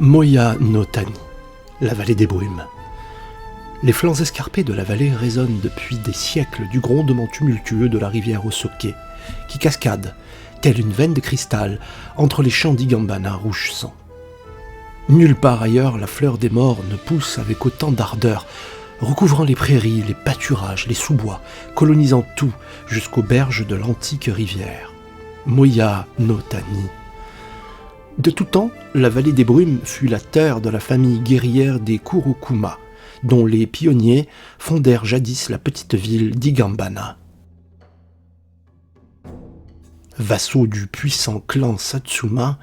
Moya no Tani, la vallée des brumes. Les flancs escarpés de la vallée résonnent depuis des siècles du grondement tumultueux de la rivière Osoke, qui cascade, telle une veine de cristal, entre les champs d'Igambana rouge sang. Nulle part ailleurs la fleur des morts ne pousse avec autant d'ardeur, recouvrant les prairies, les pâturages, les sous-bois, colonisant tout jusqu'aux berges de l'antique rivière. Moya no Tani. De tout temps, la vallée des brumes fut la terre de la famille guerrière des Kurokuma, dont les pionniers fondèrent jadis la petite ville d'Igambana. Vassaux du puissant clan Satsuma,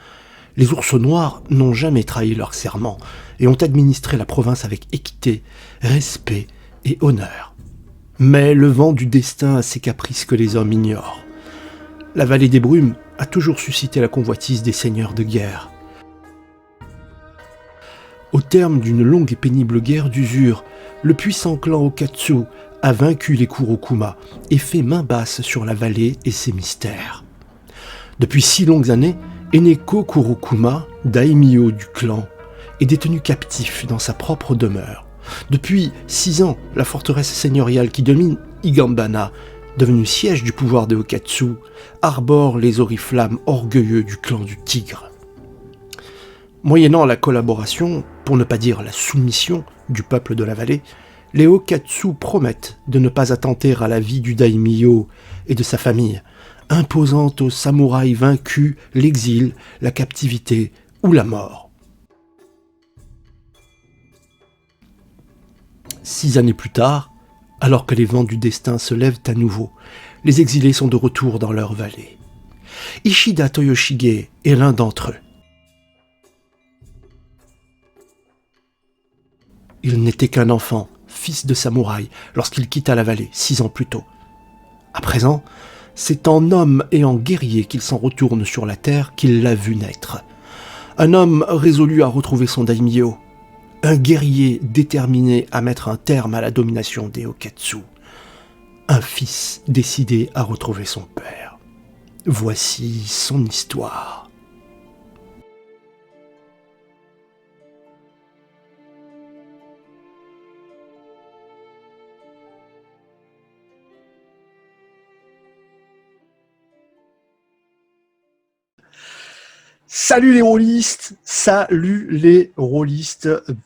les ours noirs n'ont jamais trahi leur serment et ont administré la province avec équité, respect et honneur. Mais le vent du destin a ses caprices que les hommes ignorent. La vallée des brumes a toujours suscité la convoitise des seigneurs de guerre. Au terme d'une longue et pénible guerre d'usure, le puissant clan Okatsu a vaincu les Kurokuma et fait main basse sur la vallée et ses mystères. Depuis 6 longues années, Eneko Kurokuma, daimyo du clan, est détenu captif dans sa propre demeure. Depuis 6 ans, la forteresse seigneuriale qui domine Igambana, devenue siège du pouvoir des Okatsu, arbore les oriflammes orgueilleux du clan du Tigre. Moyennant la collaboration, pour ne pas dire la soumission, du peuple de la vallée, les Okatsu promettent de ne pas attenter à la vie du daimyo et de sa famille, imposant aux samouraïs vaincus l'exil, la captivité ou la mort. 6 années plus tard, alors que les vents du destin se lèvent à nouveau, les exilés sont de retour dans leur vallée. Ishida Toyoshige est l'un d'entre eux. Il n'était qu'un enfant, fils de samouraï, lorsqu'il quitta la vallée 6 ans plus tôt. À présent, c'est en homme et en guerrier qu'il s'en retourne sur la terre qu'il l'a vu naître. Un homme résolu à retrouver son daimyo. Un guerrier déterminé à mettre un terme à la domination des Okatsu. Un fils décidé à retrouver son père. Voici son histoire. Salut les rôlistes,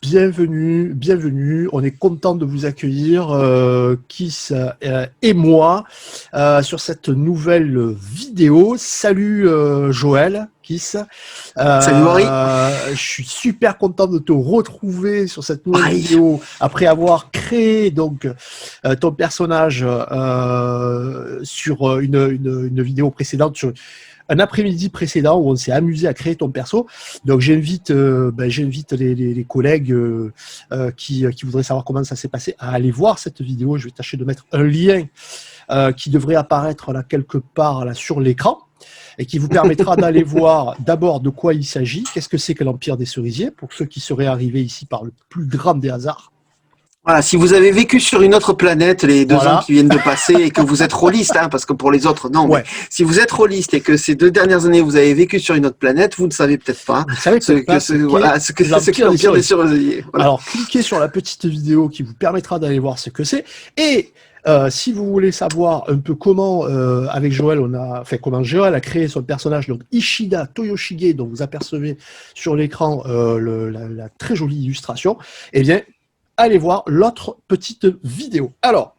bienvenue, on est content de vous accueillir, Kiss et moi, sur cette nouvelle vidéo. Salut Joël, Kiss. Salut Henri. Je suis super content de te retrouver sur cette nouvelle vidéo, après avoir créé donc ton personnage sur une vidéo précédente, sur un après-midi précédent où on s'est amusé à créer ton perso. Donc j'invite les collègues qui voudraient savoir comment ça s'est passé à aller voir cette vidéo. Je vais tâcher de mettre un lien qui devrait apparaître là quelque part là sur l'écran et qui vous permettra d'aller voir d'abord de quoi il s'agit, qu'est-ce que c'est que l'Empire des Cerisiers, pour ceux qui seraient arrivés ici par le plus grand des hasards. Voilà, si vous avez vécu sur une autre planète les 2 ans qui viennent de passer et que vous êtes rôliste, parce que pour les autres, non. Ouais. Mais si vous êtes rôliste et que ces 2 dernières années vous avez vécu sur une autre planète, vous ne savez peut-être pas ce que l'Empire des Cerisiers. Voilà. Alors, cliquez sur la petite vidéo qui vous permettra d'aller voir ce que c'est. Et si vous voulez savoir un peu comment, avec Joël, comment Joël a créé son personnage, donc Ishida Toyoshige, dont vous apercevez sur l'écran la très jolie illustration, eh bien, allez voir l'autre petite vidéo. Alors,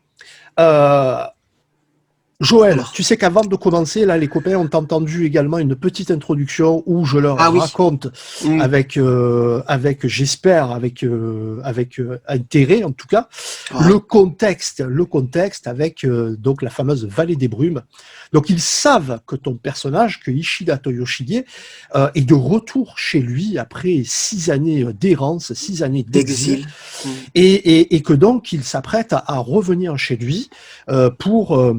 Joël, tu sais qu'avant de commencer, là, les copains ont entendu également une petite introduction où je leur raconte avec intérêt, en tout cas, le contexte avec donc la fameuse vallée des brumes. Donc, ils savent que ton personnage, que Ishida Toyoshige, est de retour chez lui après 6 années d'errance, 6 années d'exil, et que donc, il s'apprête à revenir chez lui pour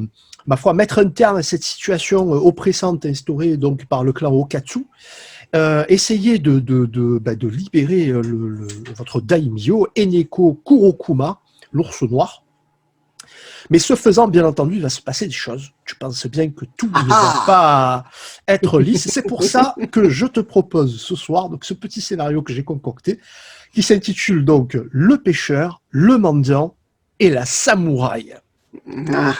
ma foi, mettre un terme à cette situation oppressante instaurée donc par le clan Okatsu, essayer de libérer votre daimyo, Eneko Kurokuma, l'ours noir. Mais ce faisant, bien entendu, il va se passer des choses. Tu penses bien que tout ne va pas être lisse. C'est pour ça que je te propose ce soir donc ce petit scénario que j'ai concocté, qui s'intitule donc Le pêcheur, le mendiant et la samouraï. Ouais,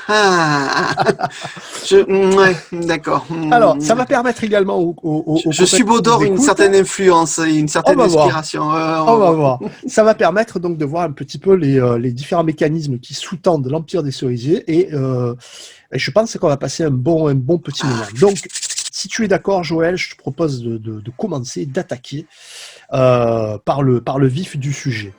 d'accord. Alors, ça va permettre également aux je subodore une certaine influence et une certaine inspiration. On va voir. Ça va permettre donc de voir un petit peu les différents mécanismes qui sous-tendent l'Empire des Cerisiers et je pense qu'on va passer un bon petit moment. Donc, si tu es d'accord, Joël, je te propose de commencer, d'attaquer par le vif du sujet.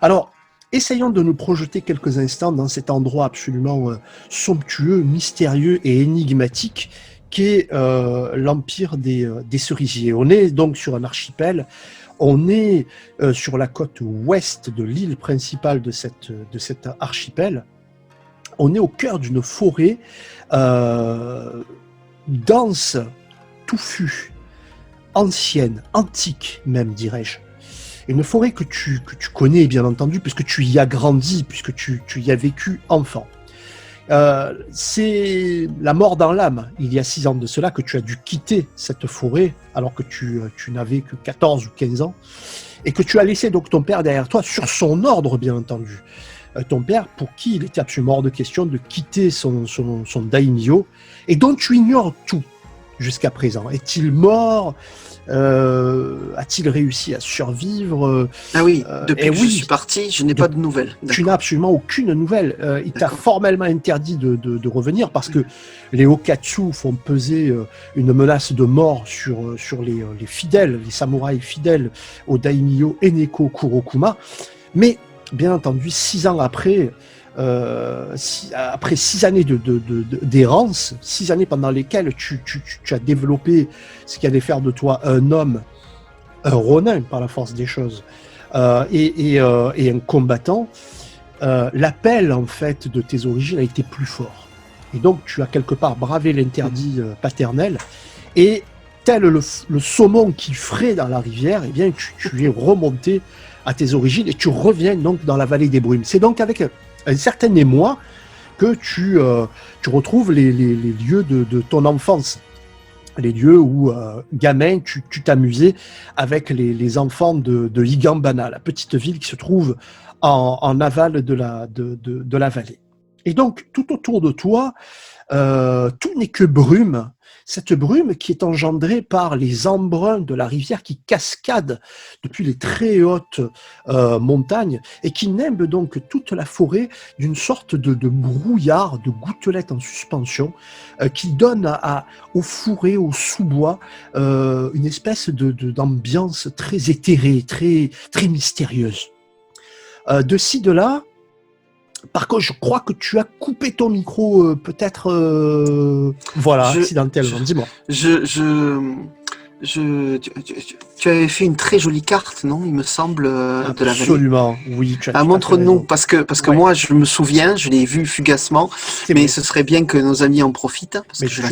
Alors, essayons de nous projeter quelques instants dans cet endroit absolument somptueux, mystérieux et énigmatique qu'est l'Empire des Cerisiers. On est donc sur un archipel, on est sur la côte ouest de l'île principale de cet archipel. On est au cœur d'une forêt dense, touffue, ancienne, antique même, dirais-je. Une forêt que tu connais, bien entendu, puisque tu y as grandi, puisque tu y as vécu enfant. C'est la mort dans l'âme, il y a 6 ans de cela, que tu as dû quitter cette forêt, alors que tu n'avais que 14 ou 15 ans, et que tu as laissé donc ton père derrière toi, sur son ordre, bien entendu. Ton père, pour qui il était absolument hors de question de quitter son daimyo, et dont tu ignores tout jusqu'à présent. Est-il mort ? A-t-il réussi à survivre ? Ah oui, depuis que je suis parti, je n'ai pas de nouvelles. Tu n'as absolument aucune nouvelle. Il t'a formellement interdit de revenir parce que les Okatsu font peser une menace de mort sur les fidèles, les samouraïs fidèles au daimyo Eneko Kurokuma. Mais, bien entendu, 6 ans après... après 6 années d'errance, 6 années pendant lesquelles tu as développé ce qui allait faire de toi un homme, un ronin par la force des choses, et un combattant, l'appel en fait de tes origines a été plus fort. Et donc tu as quelque part bravé l'interdit paternel, et tel le saumon qui fraie dans la rivière, eh bien tu es remonté à tes origines et tu reviens donc dans la vallée des brumes. C'est donc avec un certain émoi que tu retrouves les lieux de ton enfance, les lieux où, gamin, tu t'amusais avec les enfants de Higambana, la petite ville qui se trouve en aval de la vallée. Et donc, tout autour de toi, tout n'est que brume, cette brume qui est engendrée par les embruns de la rivière qui cascadent depuis les très hautes montagnes et qui nimbent donc toute la forêt d'une sorte de brouillard, de gouttelettes en suspension qui donne au fourré, au sous-bois, une espèce d'ambiance très éthérée, très, très mystérieuse. De ci, de là, par contre, je crois que tu as coupé ton micro, peut-être, accidentellement. Dis-moi. Tu avais fait une très jolie carte, non ? Il me semble, de la vallée. Absolument, oui. Montre-nous, parce que moi, je me souviens, je l'ai vu fugacement, mais ce serait bien que nos amis en profitent, parce que je la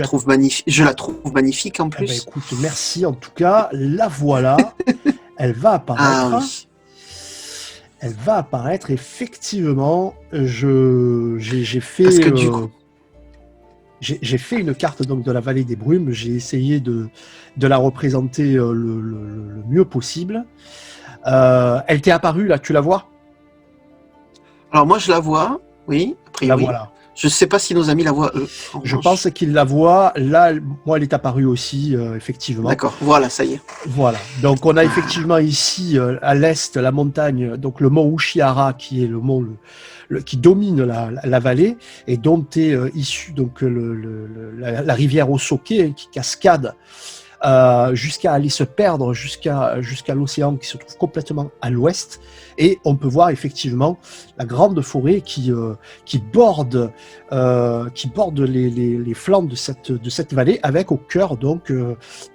trouve magnifique en plus. Écoute, merci en tout cas. La voilà. Elle va apparaître. Ah, oui. Elle va apparaître, effectivement. J'ai fait. Parce que du coup, j'ai fait une carte donc de la vallée des brumes. J'ai essayé de la représenter le mieux possible. Elle t'est apparue là, tu la vois ? Alors moi je la vois, oui. A priori. La voilà. Je ne sais pas si nos amis la voient eux. Je pense qu'ils la voient. Là, moi, elle est apparue aussi, effectivement. D'accord, voilà, ça y est. Voilà. Donc, on a effectivement ici, à l'est, la montagne, donc le mont Ushihara, qui est le mont qui domine la vallée, et dont est issue donc, la rivière Osoke, qui cascade jusqu'à aller se perdre jusqu'à l'océan qui se trouve complètement à l'ouest, et on peut voir effectivement la grande forêt qui borde les flancs de cette vallée, avec au cœur donc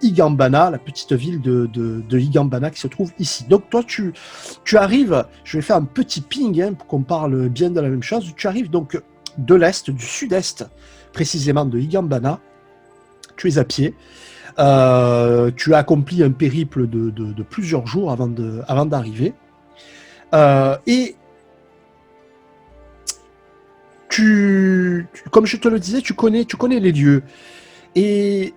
Higambana, la petite ville de Higambana qui se trouve ici. Donc toi tu arrives, je vais faire un petit ping pour qu'on parle bien de la même chose. Tu arrives donc de l'est, du sud-est précisément de Higambana. Tu es à pied. Tu as accompli un périple de plusieurs jours avant d'arriver. Et comme je te le disais, tu connais les lieux. Et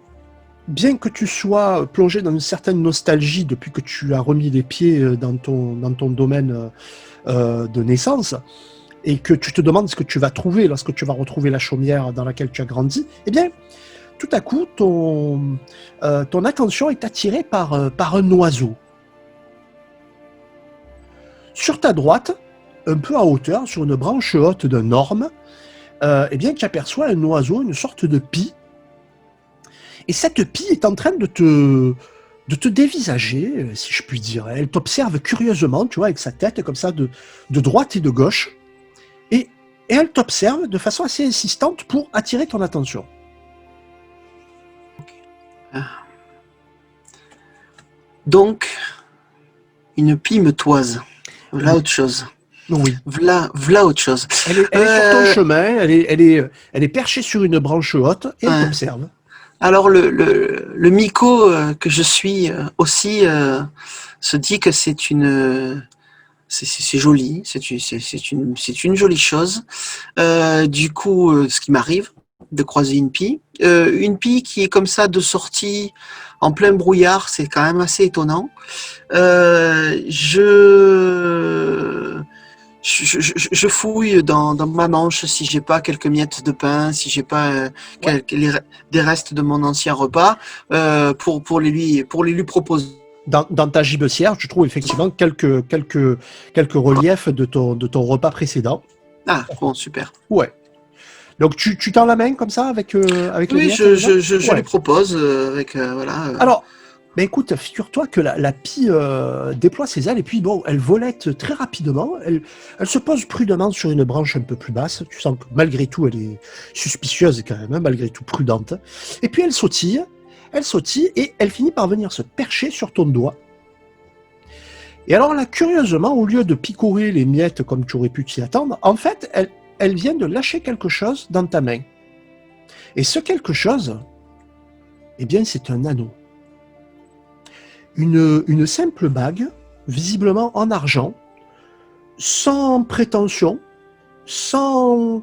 bien que tu sois plongé dans une certaine nostalgie depuis que tu as remis les pieds dans ton domaine de naissance, et que tu te demandes ce que tu vas trouver lorsque tu vas retrouver la chaumière dans laquelle tu as grandi, eh bien, tout à coup, ton attention est attirée par un oiseau. Sur ta droite, un peu à hauteur, sur une branche haute d'un orme, eh bien, tu aperçois un oiseau, une sorte de pie. Et cette pie est en train de te dévisager, si je puis dire. Elle t'observe curieusement, tu vois, avec sa tête comme ça, de droite et de gauche. Et elle t'observe de façon assez insistante pour attirer ton attention. Donc, une pie me toise. Voilà autre chose. Oui. Voilà autre chose. Elle est sur ton chemin, elle est perchée sur une branche haute et elle t'observe. Alors le Miko que je suis aussi se dit que c'est joli, c'est une jolie chose. Du coup, ce qui m'arrive de croiser une pie qui est comme ça de sortie en plein brouillard, c'est quand même assez étonnant. Je fouille dans ma manche si j'ai pas quelques miettes de pain, si j'ai pas des restes de mon ancien repas, pour les lui proposer. Dans ta gibecière, tu trouves effectivement quelques reliefs de ton repas précédent. Ah bon, super. Ouais. Donc tu tends la main comme ça avec les miettes. Oui, je lui propose avec voilà. Alors. Ben écoute, figure-toi que la pie déploie ses ailes et puis bon, elle volette très rapidement. Elle se pose prudemment sur une branche un peu plus basse. Tu sens que malgré tout, elle est suspicieuse quand même, hein, malgré tout prudente. Et puis elle sautille et elle finit par venir se percher sur ton doigt. Et alors là, curieusement, au lieu de picorer les miettes comme tu aurais pu t'y attendre, en fait, elle vient de lâcher quelque chose dans ta main. Et ce quelque chose, eh bien, c'est un anneau. Une simple bague, visiblement en argent, sans prétention, sans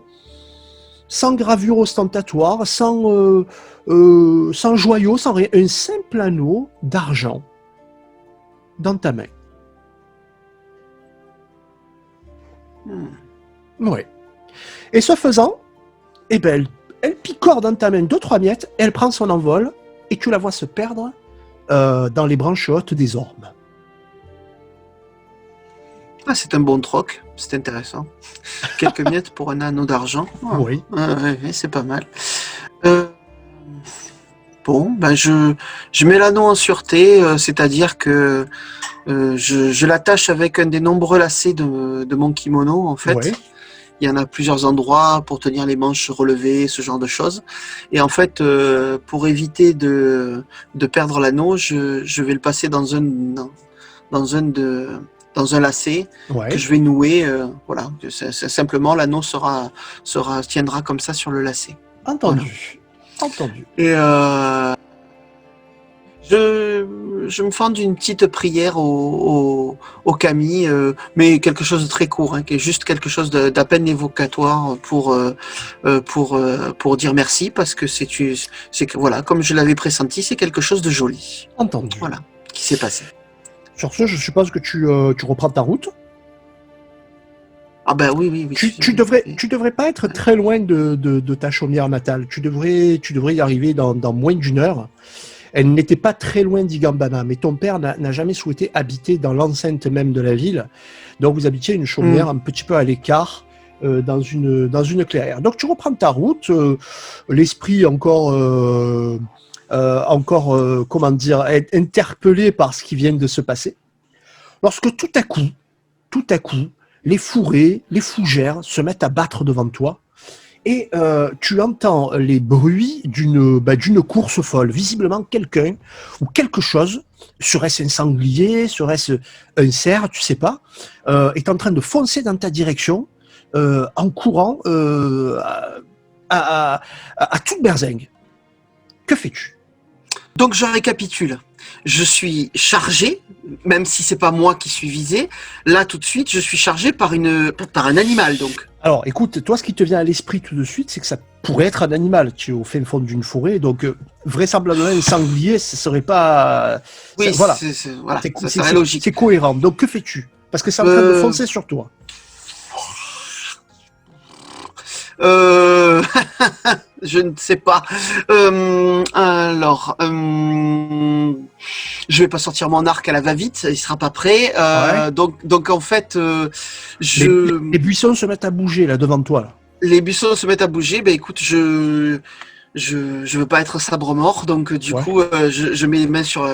gravure ostentatoire, sans joyau, sans rien. Un simple anneau d'argent dans ta main. Ouais. Et ce faisant, eh ben, elle picore dans ta main 2-3 miettes, elle prend son envol, et tu la vois se perdre dans les branches hautes des ormes. Ah, c'est un bon troc, c'est intéressant. Quelques miettes pour un anneau d'argent. Oh, oui. C'est pas mal. Bon, ben je mets l'anneau en sûreté, c'est-à-dire que je l'attache avec un des nombreux lacets de mon kimono, en fait. Ouais. Il y en a plusieurs endroits pour tenir les manches relevées, ce genre de choses. Et en fait, pour éviter de perdre l'anneau, je vais le passer dans un lacet que je vais nouer. Voilà, simplement l'anneau tiendra comme ça sur le lacet. Entendu. Voilà. Entendu. Et je me fends d'une petite prière au kami, mais quelque chose de très court, hein, qui est juste quelque chose d'à peine évocatoire pour dire merci, parce que c'est que voilà, comme je l'avais pressenti, c'est quelque chose de joli. Entendu. Voilà, qui s'est passé. Sur ce, je suppose que tu reprends ta route. Ah ben oui. Tu devrais pas être très loin de ta chaumière natale. Tu devrais y arriver dans moins d'une heure. Elle n'était pas très loin d'Igambana, mais ton père n'a jamais souhaité habiter dans l'enceinte même de la ville. Donc vous habitiez une chaumière un petit peu à l'écart, dans une clairière. Donc tu reprends ta route, l'esprit encore comment dire, interpellé par ce qui vient de se passer. Lorsque tout à coup, les fourrés, les fougères se mettent à battre devant toi. Et tu entends les bruits d'une course folle. Visiblement, quelqu'un ou quelque chose, serait-ce un sanglier, serait-ce un cerf, tu sais pas, est en train de foncer dans ta direction en courant à toute berzingue. Que fais-tu ? Donc je récapitule. je suis chargé, même si c'est pas moi qui suis visé. Là, tout de suite, je suis chargé par un animal, donc. Alors, écoute, toi, ce qui te vient à l'esprit tout de suite, c'est que ça pourrait être un animal. Tu es au fin fond d'une forêt, donc vraisemblablement un sanglier, ce serait pas. Oui, Voilà, voilà, ça serait logique. c'est cohérent. Donc, que fais-tu? Parce que c'est en train de foncer sur toi. Je ne sais pas. Alors, je vais pas sortir mon arc à la va-vite, il sera pas prêt. Ouais. Donc en fait, Les buissons se mettent à bouger là devant toi. Là. les buissons se mettent à bouger. Ben écoute, je veux pas être sabre mort, donc du Ouais. coup, je mets les mains sur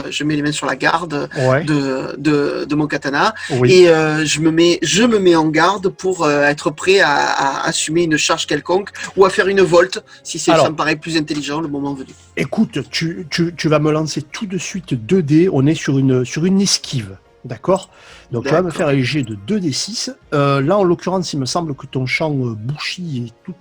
la garde Ouais. de mon katana Oui. et je me mets en garde pour être prêt à assumer une charge quelconque ou à faire une volte si ça me paraît plus intelligent le moment venu. Écoute, tu vas me lancer tout de suite 2 dés. On est sur une esquive. D'accord. Donc tu vas me faire un jet de 2d6. Là, en l'occurrence, il me semble que ton champ Bushi est tout.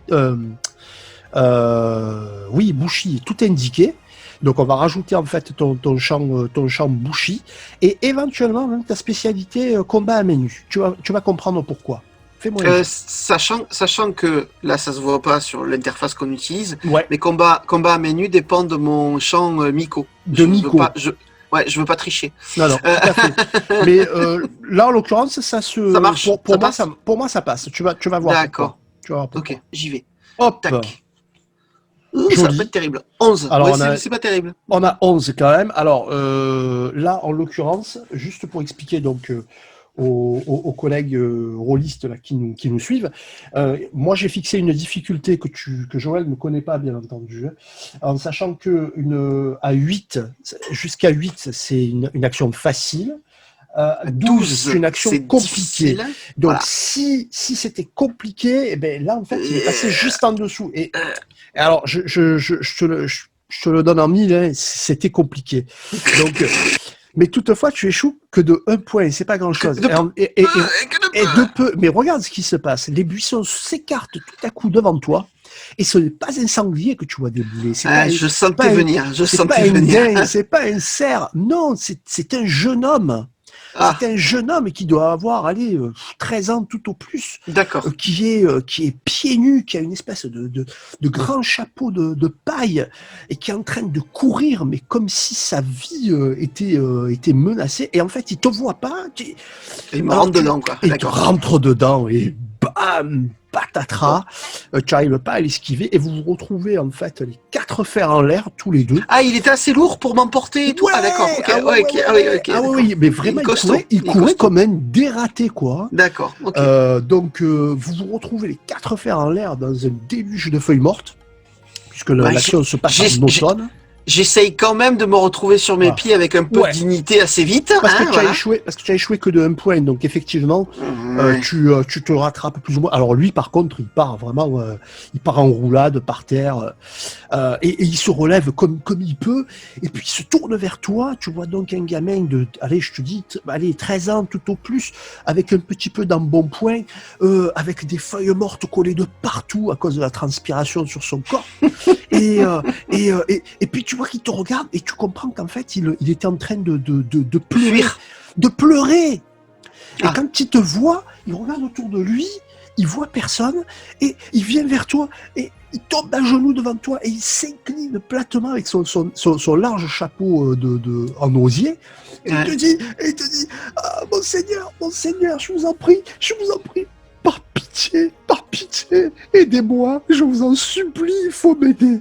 Oui, Bushi est tout indiqué. Donc on va rajouter en fait ton champ Bushi et éventuellement même ta spécialité combat à main nue. Tu vas comprendre pourquoi. Fais-moi un jet. Sachant que là ça se voit pas sur l'interface qu'on utilise, Ouais. mais combat à main nue dépend de mon champ Miko. De Miko. Je veux pas tricher. Non, tout à fait. Mais là, en l'occurrence, ça marche. Pour moi, ça passe. Tu vas voir. D'accord. Tu vas voir pourquoi. Ok, j'y vais. Hop. Tac. Ça va pas être terrible. 11. Alors, ouais, c'est pas terrible. On a 11 quand même. Alors là, en l'occurrence, juste pour expliquer donc aux collègues rôlistes là, qui nous suivent, moi j'ai fixé une difficulté que Joël ne connaît pas bien entendu, en sachant que jusqu'à 8, c'est une action facile. 12, c'est une action compliquée. Difficile. Donc, voilà. si c'était compliqué, eh ben, là, en fait, il est passé juste en dessous. Et alors, je te le donne en mille, hein, c'était compliqué. Donc, mais toutefois, tu échoues que de 1 point, c'est pas grand-chose. Et de peu. Mais regarde ce qui se passe. Les buissons s'écartent tout à coup devant toi. Et ce n'est pas un sanglier que tu vois débouler. Je sentais venir. C'est pas un cerf. Non, c'est un jeune homme. C'est un jeune homme qui doit avoir 13 ans tout au plus. D'accord. Qui est pieds nus, qui a une espèce de grand chapeau de paille et qui est en train de courir, mais comme si sa vie était menacée. Et en fait, il te voit pas. Il me rentre dedans, quoi. Il te rentre dedans et bam, patatras. Tu n'arrives pas à l'esquiver et vous vous retrouvez en fait les 4 fers en l'air tous les deux. Ah, il était assez lourd pour m'emporter et tout. Ouais, d'accord. Oui, mais vraiment, il courait comme un dératé, quoi. D'accord. Donc, vous vous retrouvez les 4 fers en l'air dans un déluge de feuilles mortes, puisque l'action se passe en automne. J'essaye quand même de me retrouver sur mes pieds avec un peu de dignité assez vite. Parce que tu as échoué que de 1 point, donc effectivement, tu te rattrapes plus ou moins. Alors lui, par contre, il part vraiment, il part en roulade par terre, et il se relève comme il peut, et puis il se tourne vers toi. Tu vois donc un gamin de, je te dis, 13 ans tout au plus, avec un petit peu d'embonpoint, avec des feuilles mortes collées de partout à cause de la transpiration sur son corps, et puis tu vois qu'il te regarde et tu comprends qu'en fait il était en train de pleurer, Et quand il te voit, il regarde autour de lui, il voit personne et il vient vers toi et il tombe à genoux devant toi et il s'incline platement avec son large chapeau en osier et il te dit ah, mon seigneur, je vous en prie, par pitié, aidez-moi, je vous en supplie, il faut m'aider.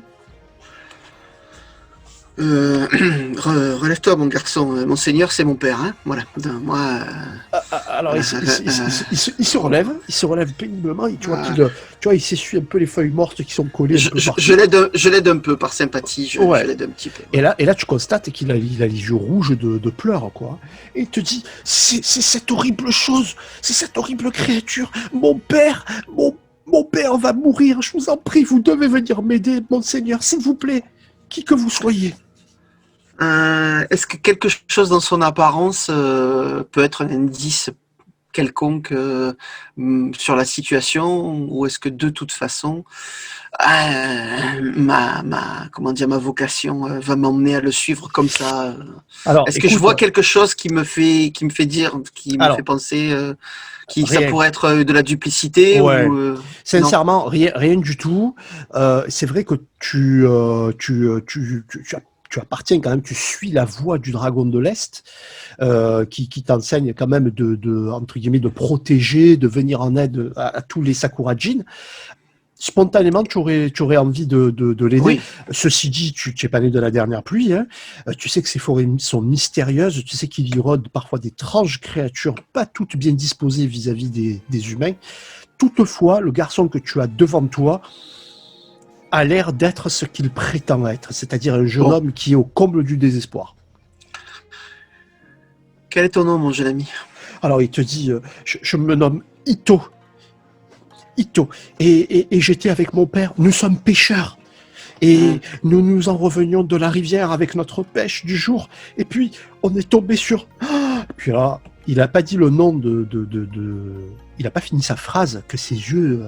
Relève-toi, mon garçon. Monseigneur, c'est mon père. Hein, voilà. Moi. Alors, il se relève péniblement. Et tu vois il s'essuie un peu les feuilles mortes qui sont collées. Je l'aide un peu par sympathie. Je l'aide un petit peu. Et là, tu constates qu'il a les yeux rouges de pleurs, quoi. Et il te dit, c'est cette horrible chose, c'est cette horrible créature. Mon père va mourir. Je vous en prie, vous devez venir m'aider, monseigneur, s'il vous plaît, qui que vous soyez. Est-ce que quelque chose dans son apparence peut être un indice quelconque sur la situation, ou est-ce que de toute façon, ma vocation va m'emmener à le suivre comme ça Alors, Est-ce que je écoute, vois quelque chose qui me fait dire, qui me fait alors, penser, ça rien. pourrait être de la duplicité ou Ouais. non? Sincèrement, rien du tout. C'est vrai que tu appartiens quand même, tu suis la voie du dragon de l'Est, qui t'enseigne quand même entre guillemets, de protéger, de venir en aide à tous les Sakurajin. Spontanément, tu aurais envie de l'aider. Oui. Ceci dit, tu n'es pas né de la dernière pluie. Hein. Tu sais que ces forêts sont mystérieuses. Tu sais qu'il y rôde parfois d'étranges créatures, pas toutes bien disposées vis-à-vis des humains. Toutefois, le garçon que tu as devant toi a l'air d'être ce qu'il prétend être, c'est-à-dire un jeune Bon. homme qui est au comble du désespoir. Quel est ton nom, mon jeune ami? Alors il te dit, je me nomme Ito. Ito. Et j'étais avec mon père. Nous sommes pêcheurs. Et nous nous en revenions de la rivière avec notre pêche du jour. Et puis, on est tombé sur... Puis là, il n'a pas dit le nom Il n'a pas fini sa phrase, que ses yeux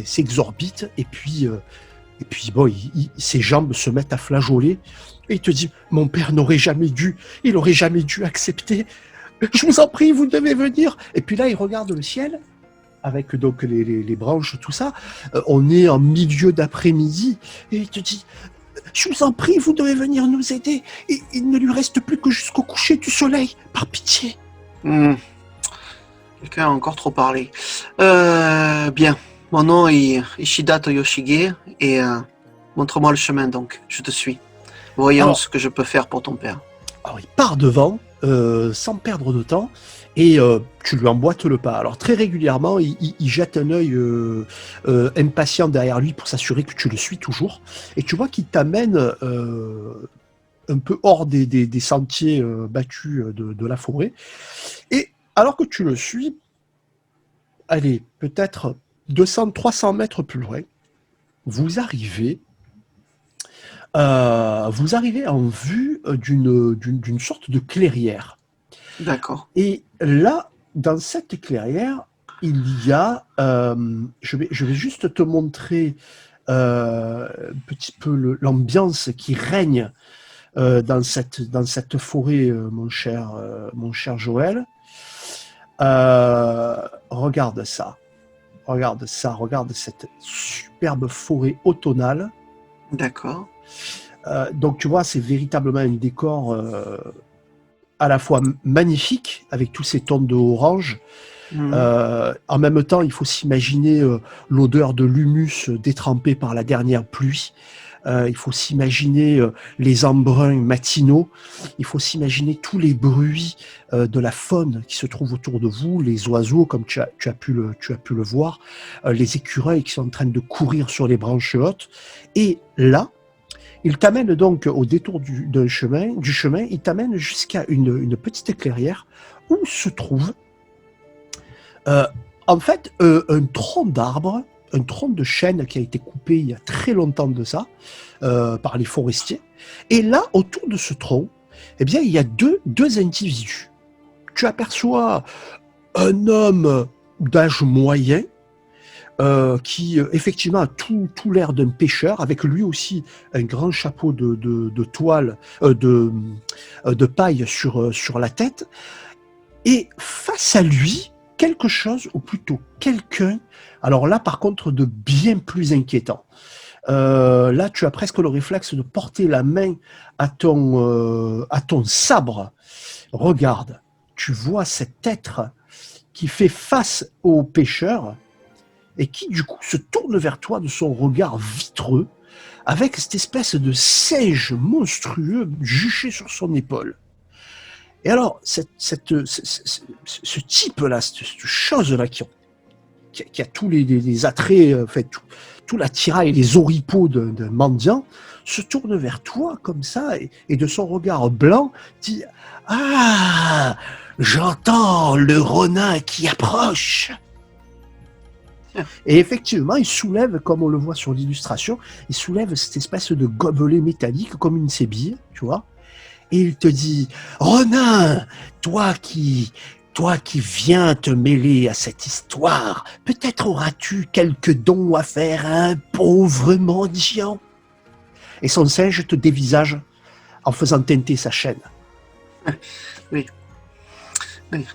s'exorbitent. Et puis bon, ses jambes se mettent à flageoler. Et il te dit, mon père n'aurait jamais dû. Il aurait jamais dû accepter. Je vous en prie, vous devez venir. Et puis là, il regarde le ciel, avec donc les branches, tout ça. On est en milieu d'après-midi. Et il te dit, je vous en prie, vous devez venir nous aider. Et il ne lui reste plus que jusqu'au coucher du soleil. Par pitié. Quelqu'un a encore trop parlé. Bien. Mon nom est Ishida Toyoshige et montre-moi le chemin donc. Je te suis. Voyons ce que je peux faire pour ton père. Alors il part devant, sans perdre de temps, et tu lui emboîtes le pas. Alors très régulièrement, il jette un œil impatient derrière lui pour s'assurer que tu le suis toujours. Et tu vois qu'il t'amène un peu hors des sentiers battus de la forêt. Et alors que tu le suis, allez, peut-être 200, 300 mètres plus loin, vous arrivez en vue d'une sorte de clairière. D'accord. Et là, dans cette clairière, il y a, je vais juste te montrer un petit peu l'ambiance qui règne dans cette forêt, mon cher Joël. Regarde ça. Regarde cette superbe forêt automnale. D'accord. Donc tu vois, c'est véritablement un décor à la fois magnifique, avec tous ces tons de orange. En même temps, il faut s'imaginer l'odeur de l'humus détrempé par la dernière pluie. Il faut s'imaginer les embruns matinaux. Il faut s'imaginer tous les bruits de la faune qui se trouve autour de vous, les oiseaux, comme tu as pu le voir, les écureuils qui sont en train de courir sur les branches hautes. Et là, il t'amène donc au détour du chemin, il t'amène jusqu'à une petite clairière où se trouve en fait un tronc d'arbre, un tronc de chêne qui a été coupé il y a très longtemps de ça par les forestiers. Et là, autour de ce tronc, eh bien, il y a deux individus. Tu aperçois un homme d'âge moyen qui effectivement a tout l'air d'un pêcheur, avec lui aussi un grand chapeau de toile, de paille sur la tête. Et face à lui, quelque chose, ou plutôt quelqu'un, alors là par contre de bien plus inquiétant. Là tu as presque le réflexe de porter la main à ton sabre. Regarde, tu vois cet être qui fait face au pêcheur et qui du coup se tourne vers toi de son regard vitreux avec cette espèce de singe monstrueux juché sur son épaule. Et alors, ce type-là, cette chose-là qui a tous les attraits, en fait, tout l'attirail et les oripeaux d'un mendiant, se tourne vers toi comme ça, et de son regard blanc, dit « Ah, j'entends le Ronin qui approche !» Et effectivement, il soulève, comme on le voit sur l'illustration, il soulève cette espèce de gobelet métallique, comme une sébille, tu vois. Et il te dit, Ronin, toi qui toi qui viens te mêler à cette histoire, peut-être auras-tu quelques dons à faire à un pauvre mendiant. Et son singe te dévisage en faisant teinter sa chaîne. Oui. Oui.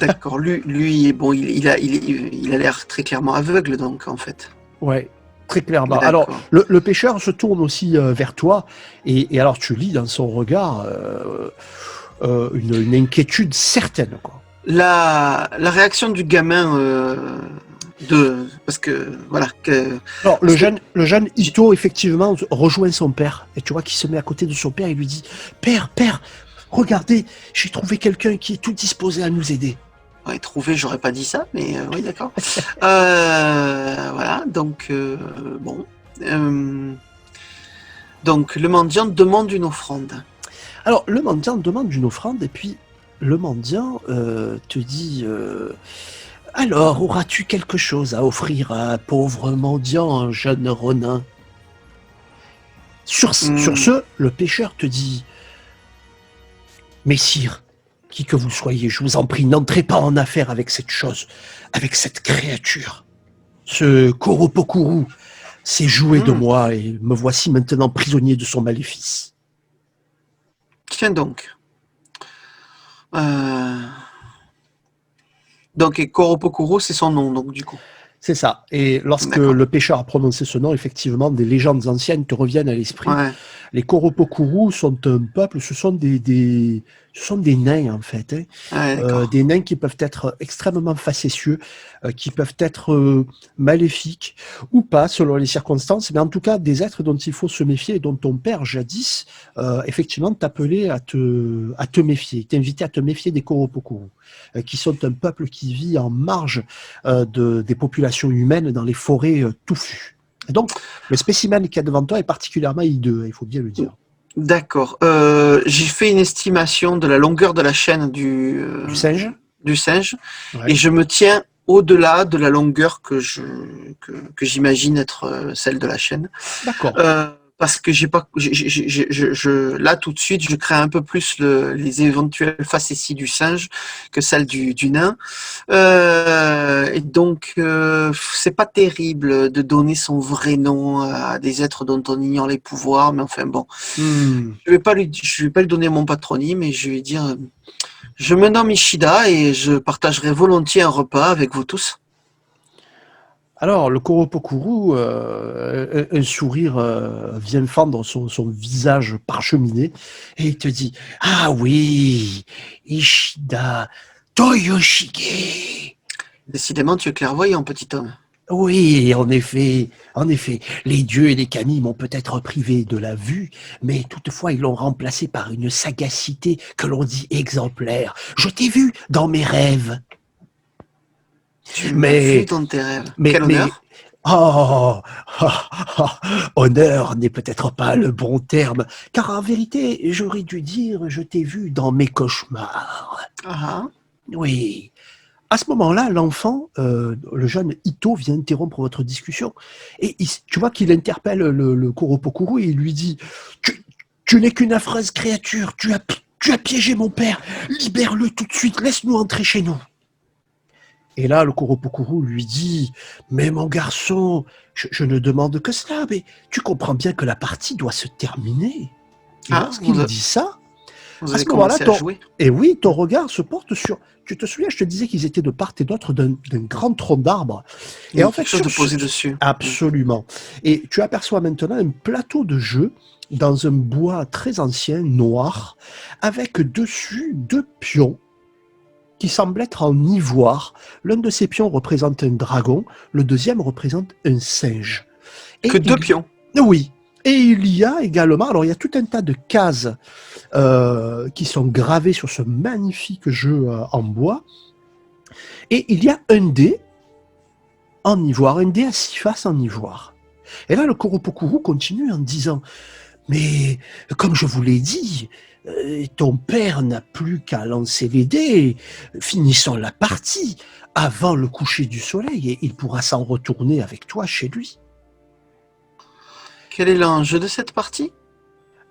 D'accord. Lui, bon, il a l'air très clairement aveugle, donc, en fait. Ouais, très clairement. Alors, D'accord. le pêcheur se tourne aussi vers toi, et alors tu lis dans son regard une inquiétude certaine, quoi. La réaction du gamin, parce que, voilà, Alors, parce que, le jeune Ito, effectivement, rejoint son père, et tu vois qu'il se met à côté de son père et lui dit « Père, père, regardez, j'ai trouvé quelqu'un qui est tout disposé à nous aider. » ouais, trouvé, j'aurais pas dit ça, mais oui, d'accord. Voilà, donc, bon. Donc, le mendiant demande une offrande. Alors, le mendiant demande une offrande, et puis le mendiant te dit alors, auras-tu quelque chose à offrir à un pauvre mendiant, un jeune renin ?» Sur ce, le pêcheur te dit Messire, qui que vous soyez, je vous en prie, n'entrez pas en affaire avec cette chose, avec cette créature. Ce Koropokuru s'est joué de moi et me voici maintenant prisonnier de son maléfice. Tiens donc. Donc, Koropokuro, c'est son nom, donc, du coup. C'est ça. Et lorsque le pêcheur a prononcé ce nom, effectivement, des légendes anciennes te reviennent à l'esprit. Ouais. Les Koropokuru sont un peuple, ce sont des nains, en fait. Des nains qui peuvent être extrêmement facétieux, qui peuvent être maléfiques ou pas, selon les circonstances, mais en tout cas des êtres dont il faut se méfier et dont ton père, jadis, effectivement, t'appelait à te méfier, t'invitait à te méfier des Koropokuru, qui sont un peuple qui vit en marge des populations humaines dans les forêts touffues. Et donc, le spécimen qu'il y a devant toi est particulièrement hideux, il faut bien le dire. D'accord. J'ai fait une estimation de la longueur de la chaîne du singe. Du singe, Ouais. Et je me tiens au-delà de la longueur que j'imagine être celle de la chaîne. D'accord. Parce que là tout de suite, je crains un peu plus les éventuelles facéties du singe que celles du nain. Et donc, c'est pas terrible de donner son vrai nom à des êtres dont on ignore les pouvoirs, mais enfin bon, je vais pas lui donner mon patronyme, mais je vais dire, je me nomme Ishida et je partagerai volontiers un repas avec vous tous. Alors, le Koropokuru, un sourire vient fendre son visage parcheminé et il te dit « Ah oui, Ishida Toyoshige !» Décidément, tu es clairvoyant, petit homme. Oui, en effet, les dieux et les kami m'ont peut-être privé de la vue, mais toutefois ils l'ont remplacé par une sagacité que l'on dit exemplaire. Je t'ai vu dans mes rêves. Tu m'as vu dans tes rêves. Quel honneur! Honneur n'est peut-être pas le bon terme, car en vérité, j'aurais dû dire je t'ai vu dans mes cauchemars. Oui. À ce moment-là, l'enfant, le jeune Ito, vient interrompre votre discussion. Et tu vois qu'il interpelle le Koropokuru et il lui dit « Tu n'es qu'une affreuse créature, tu as piégé mon père, libère-le tout de suite, laisse-nous entrer chez nous. » Et là, le Koropokuru lui dit « Mais mon garçon, je ne demande que cela, mais tu comprends bien que la partie doit se terminer. » Et lorsqu'il dit ça, à ce moment-là, ton regard se porte sur... Tu te souviens, je te disais qu'ils étaient de part et d'autre d'un grand tronc d'arbre. Et en fait, quelque chose de posé dessus. Absolument. Et tu aperçois maintenant un plateau de jeu dans un bois très ancien, noir, avec dessus 2 pions qui semblent être en ivoire. L'un de ces pions représente un dragon, le deuxième représente un singe. Et que 2 pions? Oui. Et il y a également, alors il y a tout un tas de cases qui sont gravées sur ce magnifique jeu en bois. Et il y a un dé en ivoire, un dé à 6 faces en ivoire. Et là, le Koropokuru continue en disant « Mais comme je vous l'ai dit, ton père n'a plus qu'à lancer les dés, finissons la partie avant le coucher du soleil et il pourra s'en retourner avec toi chez lui. » Quel est l'enjeu de cette partie?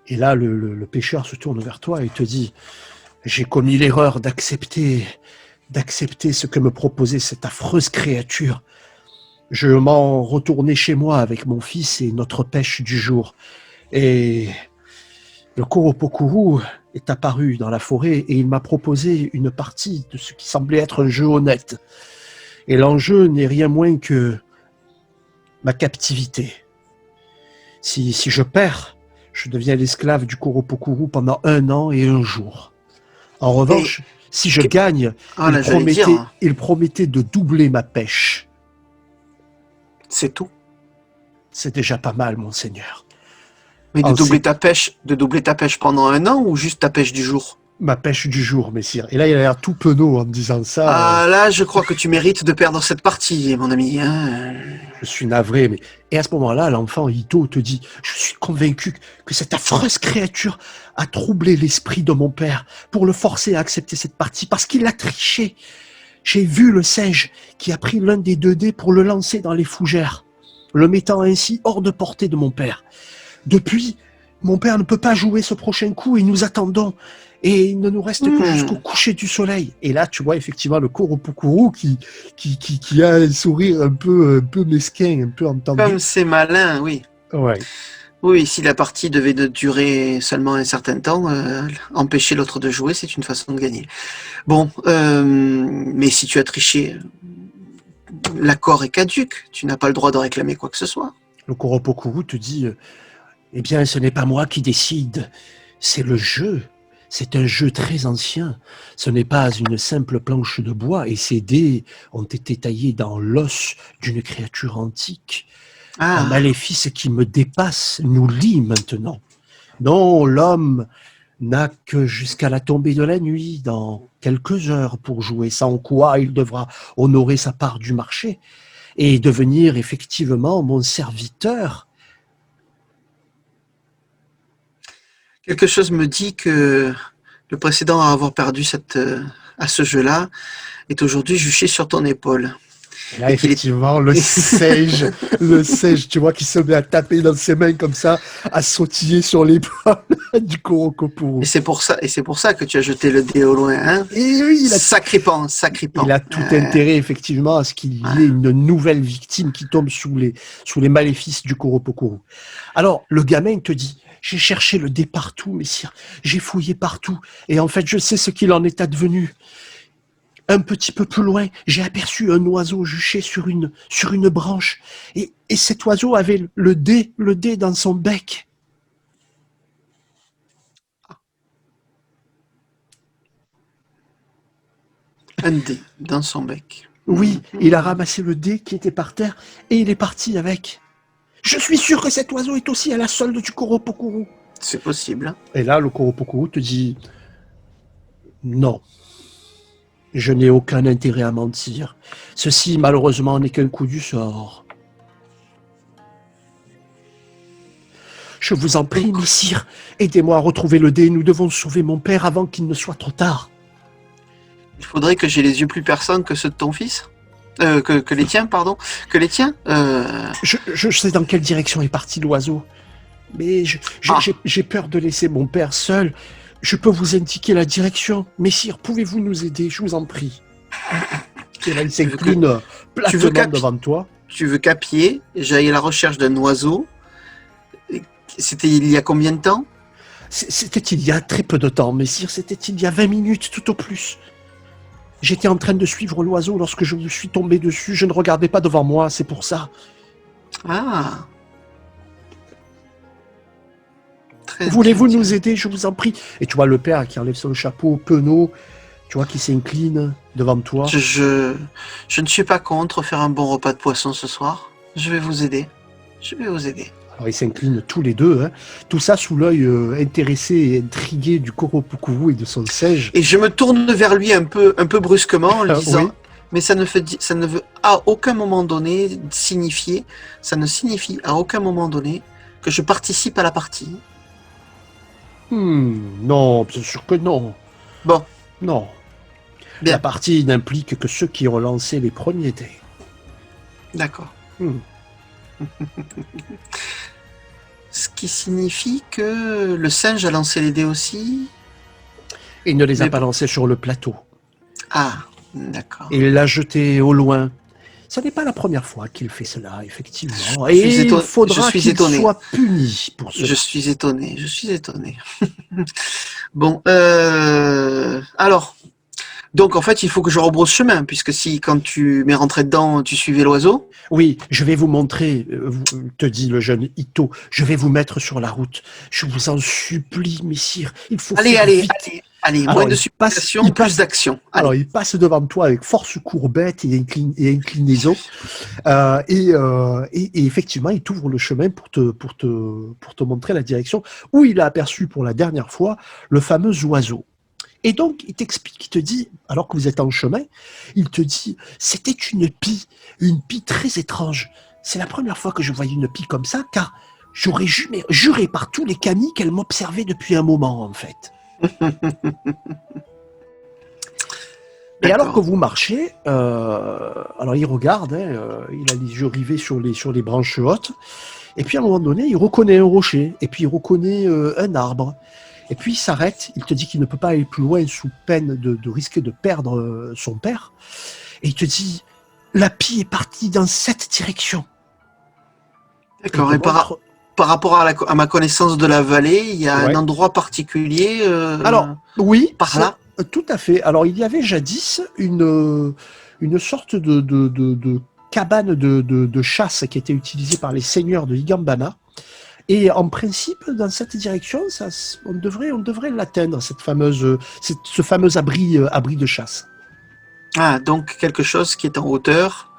Et là, le pêcheur se tourne vers toi et te dit « J'ai commis l'erreur d'accepter d'accepter ce que me proposait cette affreuse créature. Je m'en retournai chez moi avec mon fils et notre pêche du jour. Et le Koropokuru est apparu dans la forêt et il m'a proposé une partie de ce qui semblait être un jeu honnête. Et l'enjeu n'est rien moins que ma captivité. Si je perds, je deviens l'esclave du Koropokuru pendant 1 an et 1 jour. En revanche, si je gagne, Voilà, j'allais dire, il promettait de doubler ma pêche. c'est tout. C'est déjà pas mal, monseigneur. Mais de Ah, doubler ta pêche pendant 1 an ou juste ta pêche du jour? Ma pêche du jour, messire. Et là, il a l'air tout penaud en me disant ça. Ah là, je crois que tu mérites de perdre cette partie, mon ami. Hein. Je suis navré, mais... Et à ce moment-là, l'enfant Ito te dit « Je suis convaincu que cette affreuse créature a troublé l'esprit de mon père pour le forcer à accepter cette partie parce qu'il a triché. J'ai vu le singe qui a pris l'un des 2 dés pour le lancer dans les fougères, le mettant ainsi hors de portée de mon père. Depuis, mon père ne peut pas jouer ce prochain coup et nous attendons. Et il ne nous reste que jusqu'au coucher du soleil. » Et là, tu vois effectivement le Koropokuru qui a un sourire un peu mesquin, un peu entendu. Comme c'est malin, oui. Ouais. Oui, si la partie devait durer seulement un certain temps, empêcher l'autre de jouer, c'est une façon de gagner. Bon, mais si tu as triché, l'accord est caduc. Tu n'as pas le droit de réclamer quoi que ce soit. Le Koropokuru te dit eh bien, ce n'est pas moi qui décide, c'est le jeu. C'est un jeu très ancien. Ce n'est pas une simple planche de bois et ces dés ont été taillés dans l'os d'une créature antique. Un maléfice qui me dépasse nous lie maintenant. Non, l'homme n'a que jusqu'à la tombée de la nuit, dans quelques heures, pour jouer, sans quoi il devra honorer sa part du marché et devenir effectivement mon serviteur. Quelque chose me dit que le précédent à avoir perdu à ce jeu-là est aujourd'hui juché sur ton épaule. Et là, effectivement, le sage, tu vois, qui se met à taper dans ses mains comme ça, à sautiller sur l'épaule du Koropokuru. Et c'est pour ça que tu as jeté le dé au loin, hein. Et oui, sacripant. Il a tout intérêt, effectivement, à ce qu'il y ait une nouvelle victime qui tombe sous les maléfices du Koropokuru. Alors, le gamin te dit, j'ai cherché le dé partout, messire, j'ai fouillé partout, et en fait, je sais ce qu'il en est advenu. Un petit peu plus loin, j'ai aperçu un oiseau juché sur une branche. Et cet oiseau avait le dé dans son bec. Un dé dans son bec. Oui, il a ramassé le dé qui était par terre et il est parti avec. Je suis sûr que cet oiseau est aussi à la solde du Koropokuru. C'est possible. Et là, le Koropokuru te dit « Non. Je n'ai aucun intérêt à mentir. Ceci, malheureusement, n'est qu'un coup du sort. Je vous en prie, messire, aidez-moi à retrouver le dé. Nous devons sauver mon père avant qu'il ne soit trop tard. » Il faudrait que j'ai les yeux plus perçants que ceux de ton fils. Que les tiens, pardon. Que les tiens. Je sais dans quelle direction est parti l'oiseau. Mais j'ai peur de laisser mon père seul. Je peux vous indiquer la direction. Messire, pouvez-vous nous aider, je vous en prie. Et là, il s'incline platement devant toi. Tu veux qu'à pied, j'aille à la recherche d'un oiseau. C'était il y a combien de temps? C'était il y a très peu de temps, messire. C'était il y a 20 minutes, tout au plus. J'étais en train de suivre l'oiseau lorsque je me suis tombé dessus. Je ne regardais pas devant moi, c'est pour ça. Ah. Voulez-vous nous aider, je vous en prie? Et tu vois le père qui enlève son chapeau penaud, tu vois, qui s'incline devant toi. Je ne suis pas contre faire un bon repas de poisson ce soir. Je vais vous aider. Alors ils s'inclinent tous les deux, hein. Tout ça sous l'œil intéressé et intrigué du Koropokuru et de son sage. Et je me tourne vers lui un peu brusquement en lui disant oui. Mais ça ne veut à aucun moment donné signifier que je participe à la partie. Non, bien sûr que non. Bon. Non. Bien. La partie n'implique que ceux qui ont lancé les premiers dés. D'accord. Ce qui signifie que le singe a lancé les dés aussi. Il ne les a pas lancés sur le plateau. Ah. D'accord. et il l'a jeté au loin. Ce n'est pas la première fois qu'il fait cela, effectivement, Je suis et il je faudra suis qu'il étonné. soit puni pour Je cela. suis étonné. Je suis étonné. Bon, alors, donc en fait, il faut que je rebrousse chemin, puisque si quand tu m'es rentré dedans, tu suivais l'oiseau. Oui, je vais vous montrer, te dit le jeune Ito, je vais vous mettre sur la route. Je vous en supplie, messire, il faut Allez, faire allez, vite. allez, allez, moins Alors de il passe, il supplication, plus passe, d'action. alors Allez. il passe devant toi avec force courbette et inclinaison, et effectivement, il t'ouvre le chemin pour te montrer la direction où il a aperçu pour la dernière fois le fameux oiseau. Et donc, il t'explique, il te dit, alors que vous êtes en chemin, il te dit, c'était une pie très étrange. C'est la première fois que je voyais une pie comme ça, car j'aurais juré par tous les camis qu'elle m'observait depuis un moment, en fait. Et alors que D'accord. vous marchez, alors il regarde, il a les yeux rivés sur les branches hautes, et puis à un moment donné, il reconnaît un rocher, et puis il reconnaît un arbre, et puis il s'arrête, il te dit qu'il ne peut pas aller plus loin sous peine de risquer de perdre son père, et il te dit, la pie est partie dans cette direction. Et il D'accord. te Et montre, par rapport à ma connaissance de la vallée, il y a un ouais. endroit particulier Alors, oui, par c'est là. tout à fait. Alors, il y avait jadis une sorte de cabane de chasse qui était utilisée par les seigneurs de Higambana. Et en principe, dans cette direction, on devrait l'atteindre, ce fameux abri de chasse. Ah, donc quelque chose qui est en hauteur,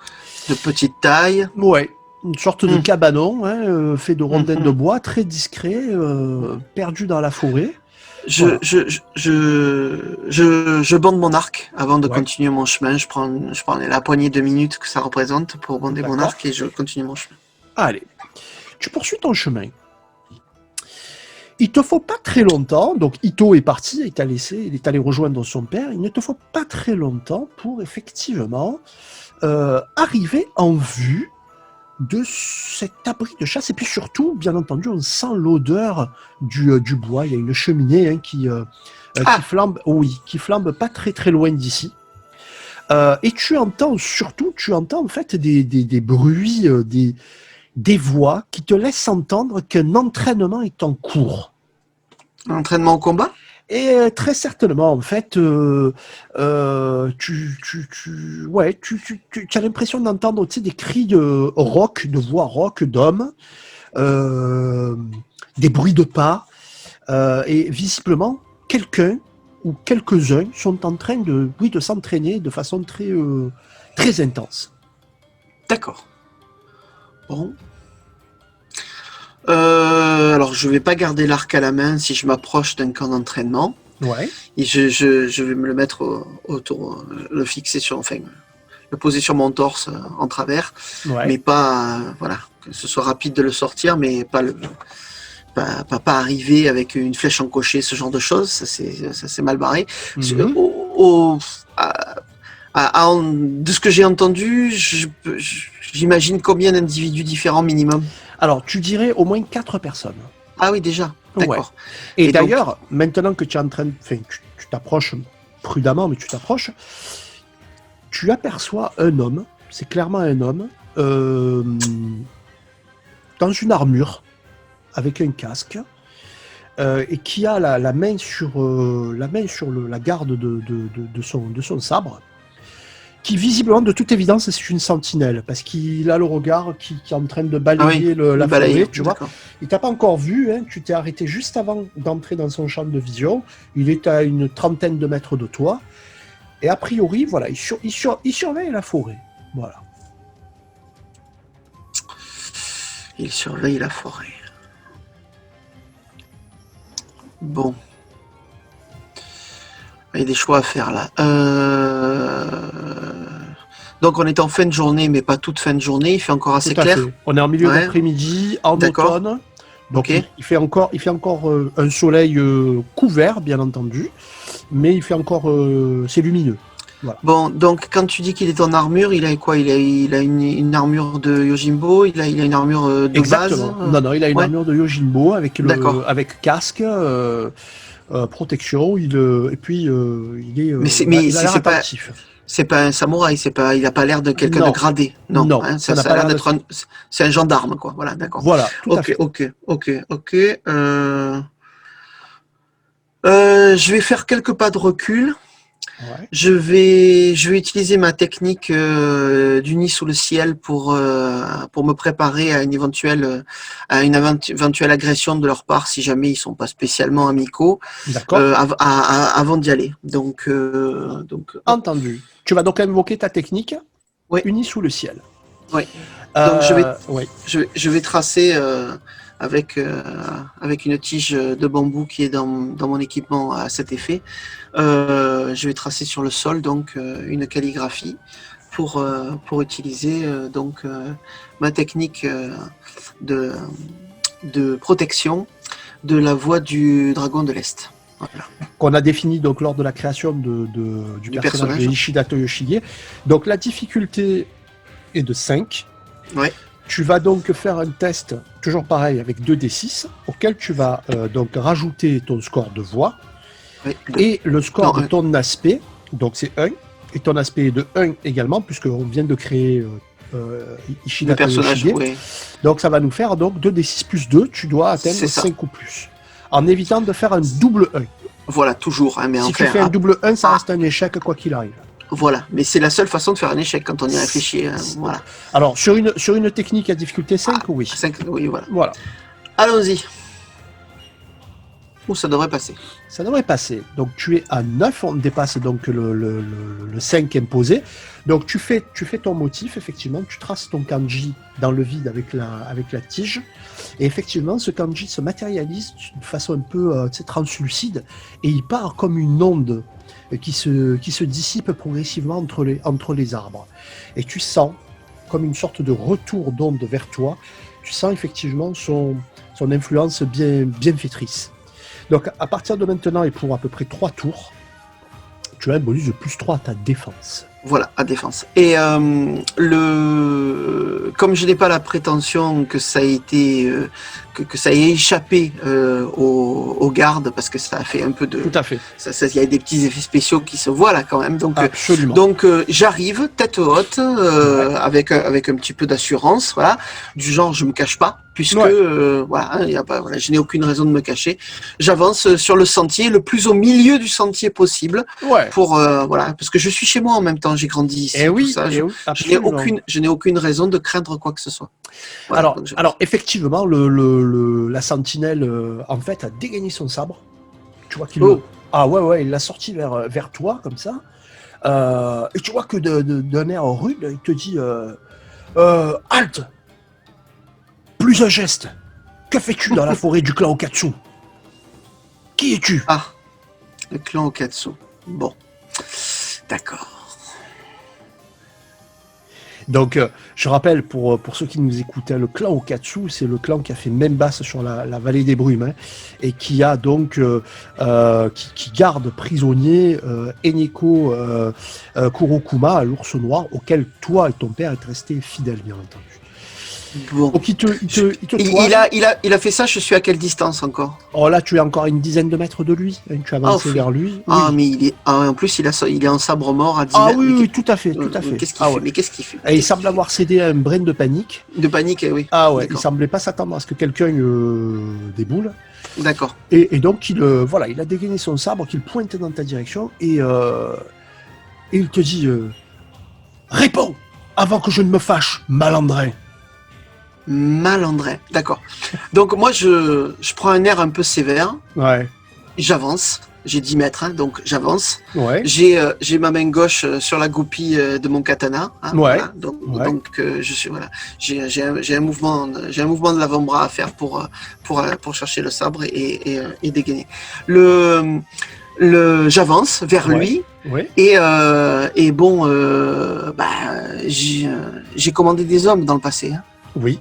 de petite taille. Ouais, une sorte de Hum, cabanon, fait de hum, rondins de hum. bois, très discret, perdu dans la forêt. Voilà. Je bande mon arc avant de Ouais, continuer mon chemin. Je prends la poignée de minutes que ça représente pour bander mon d'accord. arc et je continue mon chemin. Allez, tu poursuis ton chemin. Il te faut pas très longtemps, donc Ito est parti, il est allé rejoindre son père, il ne te faut pas très longtemps pour effectivement arriver en vue de cet abri de chasse, et puis surtout, bien entendu, on sent l'odeur du bois, il y a une cheminée qui Ah, flambe, oui, qui flambe pas très très loin d'ici. Et tu entends en fait des bruits, des voix qui te laissent entendre qu'un entraînement est en cours. entraînement au combat? Et très certainement, en fait, tu as l'impression d'entendre, tu sais, des cris de voix rock d'hommes, euh, des bruits de pas, et visiblement, quelqu'un ou quelques-uns sont en train de s'entraîner de façon très intense. D'accord. Bon. Alors je vais pas garder l'arc à la main si je m'approche d'un camp d'entraînement. Ouais. Et je vais me le mettre autour, le fixer sur, enfin, le poser sur mon torse en travers, Ouais. mais pas, voilà, que ce soit rapide de le sortir, mais pas arriver avec une flèche encochée, ce genre de choses, ça c'est mal barré. Mhm. De ce que j'ai entendu, j'imagine combien d'individus différents minimum. Alors, tu dirais au moins 4 personnes. Ah oui, déjà, Ouais. d'accord. Et Et donc, d'ailleurs, maintenant que tu es en train de, enfin, tu t'approches prudemment, mais tu t'approches, tu aperçois un homme, c'est clairement un homme, dans une armure, avec un casque, et qui a la main sur, la garde de son sabre, qui visiblement, de toute évidence, c'est une sentinelle, parce qu'il a le regard qui est en train de ah oui, balayer le la balayer, forêt, tu vois. d'accord. Il t'a pas encore vu, hein, tu t'es arrêté juste avant d'entrer dans son champ de vision. Il est à une trentaine de mètres de toi. Et a priori, voilà, il surveille la forêt. Voilà. Il surveille la forêt. Bon, il y a des choix à faire là. Donc on est en fin de journée, mais pas toute fin de journée. Il fait encore Tout assez à clair. fait. On est en milieu Ouais, d'après-midi, en d'accord. automne. Donc Ok. il fait encore un soleil couvert, bien entendu. Mais il fait encore... c'est lumineux. Voilà. Bon, donc quand tu dis qu'il est en armure, il a quoi? Il a une armure de Yojimbo, il a une armure de base. Exactement. Non, non, il a une Ouais, armure de Yojimbo d'accord. avec casque, protection, et puis il Mais a l'air c'est pas attentif. C'est pas un samouraï, il a pas l'air de quelqu'un de Non, gradé. Non, non, hein, ça n'a ça a pas l'air l'air de... d'être c'est un gendarme, quoi. Voilà, d'accord. Voilà, tout à Ok, fait. ok, ok, ok. Je vais faire quelques pas de recul. Ouais, Je vais utiliser ma technique du nid sous le ciel pour me préparer à une éventuelle agression de leur part si jamais ils sont pas spécialement amicaux d'accord. avant d'y aller. Donc, hop. Entendu. Tu vas donc invoquer ta technique Oui, unie sous le ciel. oui. Donc Oui, je vais tracer avec, euh, avec une tige de bambou qui est dans mon équipement à cet effet. Je vais tracer sur le sol donc une calligraphie pour utiliser ma technique de, de protection de la voix du dragon de l'Est. Voilà. qu'on a défini donc lors de la création du Du personnage de personnage. Ishida Toyoshige. Donc la difficulté est de 5. Ouais. Tu vas donc faire un test, toujours pareil, avec 2d6, auquel tu vas donc rajouter ton score de voix Ouais. et le score Non, de ton aspect, donc c'est 1, et ton aspect est de 1 également, puisqu'on vient de créer Ishida le personnage. Toyoshige. Ouais. Donc ça va nous faire donc 2d6 plus 2, tu dois atteindre C'est ça. 5 ou plus. En évitant de faire un double 1. Voilà, toujours. Hein, mais Si tu enfin, fais un double 1, ça ah. reste un échec quoi qu'il arrive. Voilà. Mais c'est la seule façon de faire un échec quand on y réfléchit. Hein, voilà. Alors, sur une technique à difficulté 5, oui. 5, oui, voilà. Voilà. Allons-y. Ouh, ça devrait passer. Ça devrait passer. Donc tu es à 9, on dépasse donc le 5 imposé. Donc tu fais ton motif, effectivement, tu traces ton kanji dans le vide avec la tige. Et effectivement, ce kanji se matérialise de façon un peu translucide et il part comme une onde qui se dissipe progressivement entre les arbres. Et tu sens comme une sorte de retour d'onde vers toi. Tu sens effectivement son influence bienfaitrice. Donc, à partir de maintenant et pour à peu près 3 tours, tu as un bonus de plus 3 à ta défense. Voilà, à défense. Et comme je n'ai pas la prétention que ça a été que ça ait échappé aux gardes, parce que ça a fait un peu de, Tout à fait. il y a des petits effets spéciaux qui se voient là quand même. Absolument. Donc j'arrive tête haute avec un petit peu d'assurance, voilà, du genre je me cache pas. Puisque voilà, y a pas, voilà, je n'ai aucune raison de me cacher. J'avance sur le sentier, le plus au milieu du sentier possible, pour voilà, parce que je suis chez moi en même temps. J'ai grandi ici. Et oui, tout ça. Je n'ai aucune raison de craindre quoi que ce soit. Voilà, alors effectivement, la sentinelle en fait a dégainé son sabre. Tu vois qu'il il l'a sorti vers toi comme ça. Et tu vois que d'un air rude, il te dit halte. Plus un geste. Que fais-tu dans la forêt du clan Okatsu? Qui es-tu? Ah, le clan Okatsu. Bon, d'accord. Donc, je rappelle pour ceux qui nous écoutaient, le clan Okatsu, c'est le clan qui a fait main basse sur la vallée des brumes, hein, et qui a donc qui garde prisonnier Eneko Kurokuma, l'ours noir, auquel toi et ton père êtes restés fidèles, bien entendu. Bon. Donc il a fait ça, je suis à quelle distance encore? Oh là, tu es encore à une dizaine de mètres de lui, hein, tu avances vers lui. Ah, oui. Mais en plus, il est en sabre mort à 10 mètres. Oui, tout à fait, tout à fait. Qu'est-ce qu'il fait? Et il semble avoir cédé à un brin de panique. De panique, oui. Ah ouais, il semblait pas s'attendre à ce que quelqu'un déboule. D'accord. Et donc, il a dégainé son sabre, qu'il pointe dans ta direction, et il te dit réponds avant que je ne me fâche, malandrin. Malandrin, d'accord. Donc moi je prends un air un peu sévère. Ouais. J'avance. J'ai 10 mètres, hein, donc j'avance. Ouais. J'ai ma main gauche sur la goupille de mon katana. Hein, ouais. Voilà. Donc je suis voilà. J'ai un mouvement de l'avant-bras à faire pour chercher le sabre et dégainer. J'avance vers lui. Ouais. Et bon, j'ai commandé des hommes dans le passé. Hein. Oui.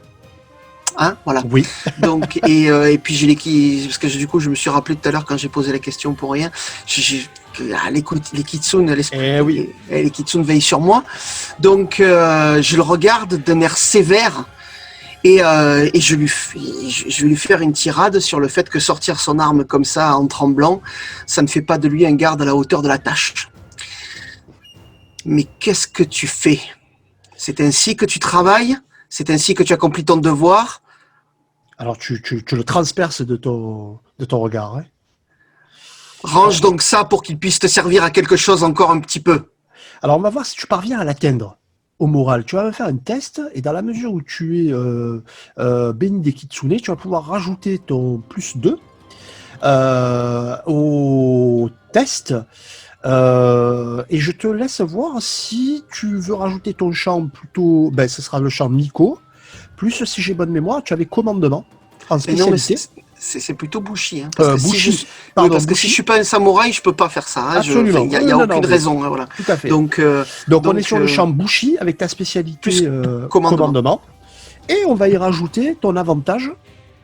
Hein, voilà. Oui. Donc et puis parce que du coup je me suis rappelé tout à l'heure quand j'ai posé la question pour rien. Les kitsune, les kitsune veillent sur moi. Donc je le regarde d'un air sévère et je vais lui faire une tirade sur le fait que sortir son arme comme ça en tremblant, ça ne fait pas de lui un garde à la hauteur de la tâche. Mais qu'est-ce que tu fais? C'est ainsi que tu travailles? C'est ainsi que tu accomplis ton devoir? Alors tu le transperces de ton regard. Hein. Range donc ça pour qu'il puisse te servir à quelque chose encore un petit peu. Alors on va voir si tu parviens à l'atteindre au moral. Tu vas me faire un test et dans la mesure où tu es Beni des Kitsune, tu vas pouvoir rajouter ton plus 2 au test. Et je te laisse voir si tu veux rajouter ton champ plutôt. Ben, ce sera le champ Miko. Plus, si j'ai bonne mémoire, tu avais commandement en spécialité. C'est plutôt Bushi. Hein, parce que, Bushi. si, si je suis pas un samouraï, je peux pas faire ça. Hein, absolument. Il n'y a aucune raison. Hein, voilà. Tout à fait. Donc on est sur le champ Bushi avec ta spécialité commandement. Et on va y rajouter ton avantage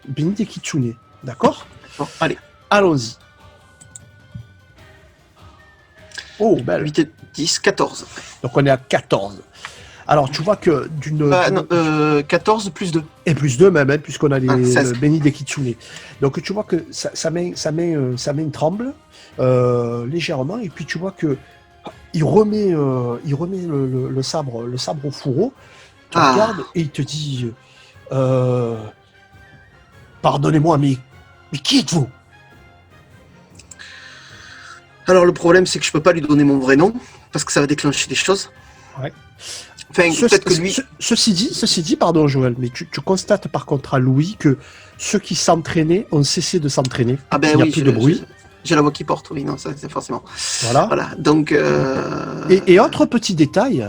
Beni des Kitsune. D'accord? Bon, allez. Allons-y. Oh, belle. 8 et 10, 14. Donc on est à 14. Alors tu vois que d'une... 14 plus 2. Et plus 2 même, hein, puisqu'on a les Beni des Kitsune. Donc tu vois que sa main tremble légèrement, et puis tu vois que il remet le sabre au fourreau, tu regardes et il te dit pardonnez-moi, mais qui êtes-vous? Alors le problème, c'est que je peux pas lui donner mon vrai nom, parce que ça va déclencher des choses. Ouais. Enfin, peut-être que lui... Ceci dit, pardon Joël, mais tu constates par contre à Louis que ceux qui s'entraînaient ont cessé de s'entraîner. Ah ben il n'y a oui, plus de bruit. J'ai la voix qui porte, oui, non, ça c'est forcément. Voilà. Donc... Et autre petit détail,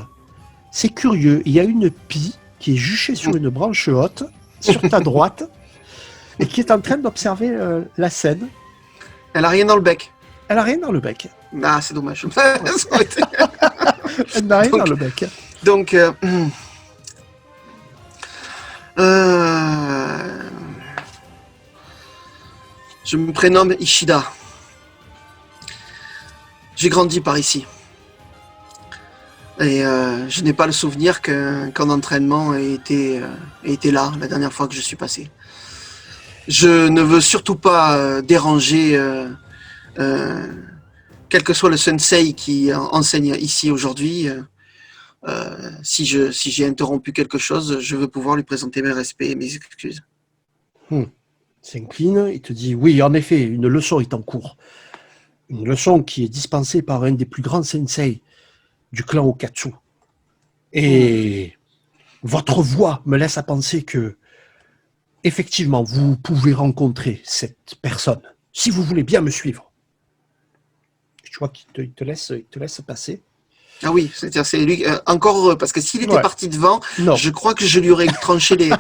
c'est curieux, il y a une pie qui est juchée sur une branche haute, sur ta droite, et qui est en train d'observer la scène. Elle a rien dans le bec. Elle n'a rien dans le bec. Ah, c'est dommage. Elle n'a rien dans le bec. Donc, je me prénomme Ishida. J'ai grandi par ici. Et je n'ai pas le souvenir qu'un entraînement ait été là la dernière fois que je suis passé. Je ne veux surtout pas déranger quel que soit le sensei qui enseigne ici aujourd'hui. Si j'ai interrompu quelque chose, je veux pouvoir lui présenter mes respects et mes excuses. Il s'incline, il te dit oui, en effet, une leçon est en cours. Une leçon qui est dispensée par un des plus grands sensei du clan Okatsu. Et votre voix me laisse à penser que, effectivement, vous pouvez rencontrer cette personne, si vous voulez bien me suivre. Tu vois qu'il te laisse passer. Ah oui, c'est lui encore heureux, parce que s'il était parti devant, non. Je crois que je lui aurais tranché les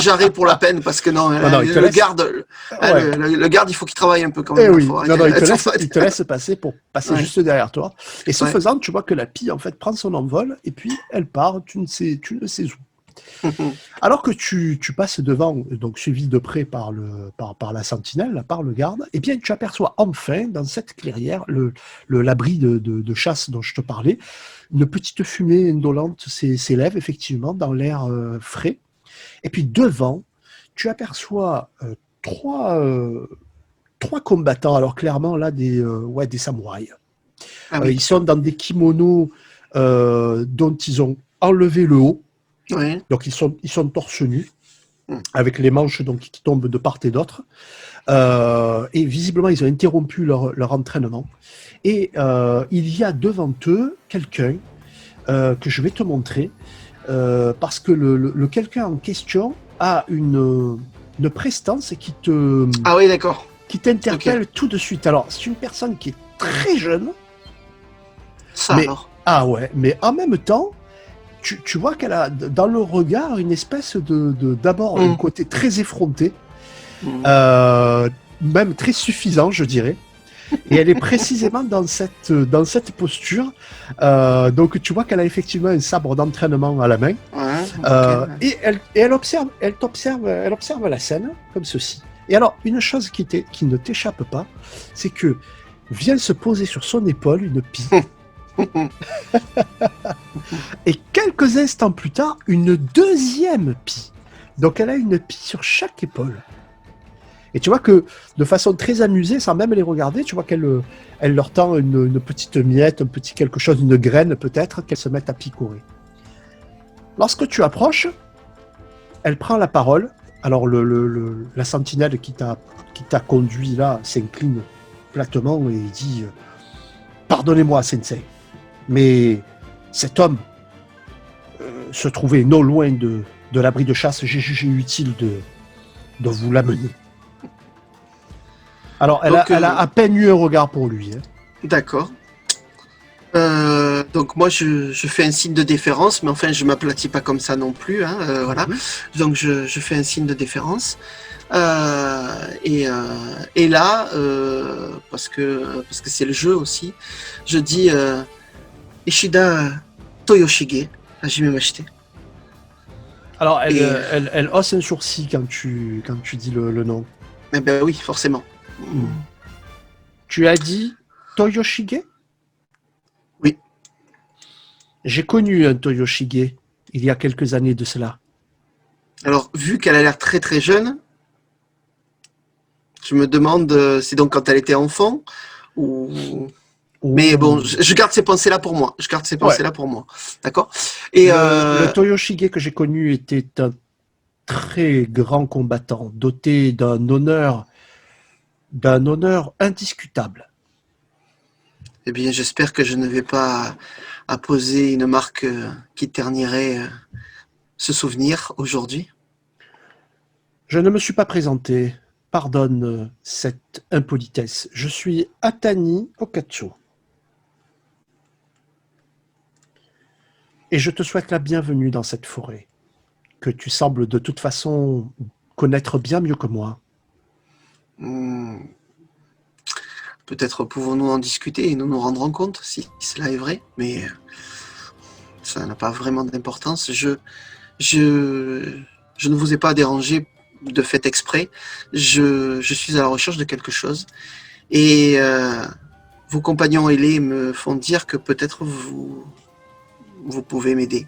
jarrets pour la peine, parce que le garde, il faut qu'il travaille un peu quand même. Oui. Il te laisse passer pour passer juste derrière toi. Et ce faisant, tu vois que la pie en fait prend son envol et puis elle part, tu ne sais où. Alors que tu passes devant, donc suivi de près par la sentinelle, par le garde, eh bien tu aperçois enfin dans cette clairière l'abri de chasse dont je te parlais. Une petite fumée indolente s'élève effectivement dans l'air frais. Et puis devant, tu aperçois trois combattants. Alors clairement là des samouraïs. Ils sont dans des kimonos dont ils ont enlevé le haut. Oui. Donc ils sont torse nus, avec les manches donc, qui tombent de part et d'autre. Et visiblement, ils ont interrompu leur entraînement. Et il y a devant eux quelqu'un que je vais te montrer, parce que le quelqu'un en question a une prestance qui te... Ah oui, d'accord. Qui t'interpelle tout de suite. Alors, c'est une personne qui est très jeune. Ça alors. Ah ouais, mais en même temps, tu vois qu'elle a dans le regard une espèce d'abord un côté très effronté, même très suffisant, je dirais. Et elle est précisément dans cette posture. Donc tu vois qu'elle a effectivement un sabre d'entraînement à la main. Et elle observe la scène comme ceci. Et alors une chose qui ne t'échappe pas, c'est que vient se poser sur son épaule une pie. Et quelques instants plus tard, une deuxième pie. Donc elle a une pie sur chaque épaule. Et tu vois que de façon très amusée, sans même les regarder, tu vois elle leur tend une petite miette, un petit quelque chose, une graine peut-être, qu'elles se mettent à picorer. Lorsque tu approches, elle prend la parole. Alors la sentinelle qui t'a conduit là s'incline platement et dit Pardonnez-moi, Sensei, mais cet homme se trouvait non loin de l'abri de chasse. J'ai jugé utile de vous l'amener. Alors, elle a à peine eu un regard pour lui. Hein. D'accord. Donc moi je fais un signe de déférence, mais enfin je m'aplatis pas comme ça non plus, hein, voilà. Donc je fais un signe de déférence. Et là, parce que c'est le jeu aussi, je dis Ishida Toyoshige, Hajime Mashite. Alors elle hausse un sourcil quand tu dis le nom. Eh ben oui, forcément. Tu as dit Toyoshige? Oui. J'ai connu un Toyoshige il y a quelques années de cela. Alors, vu qu'elle a l'air très très jeune, je me demande, c'est donc quand elle était enfant ou... Mais bon, je garde ces pensées-là pour moi. Je garde ces pensées-là pour moi. D'accord? Et le Toyoshige que j'ai connu était un très grand combattant, doté d'un honneur indiscutable. Eh bien, j'espère que je ne vais pas apposer une marque qui ternirait ce souvenir aujourd'hui. Je ne me suis pas présenté. Pardonne cette impolitesse. Je suis Atani Okatsu. Et je te souhaite la bienvenue dans cette forêt, que tu sembles de toute façon connaître bien mieux que moi. Peut-être pouvons-nous en discuter et nous nous rendrons compte si cela est vrai, mais ça n'a pas vraiment d'importance. Je ne vous ai pas dérangé de fait exprès. Je suis à la recherche de quelque chose. Et vos compagnons ailés me font dire que peut-être vous pouvez m'aider.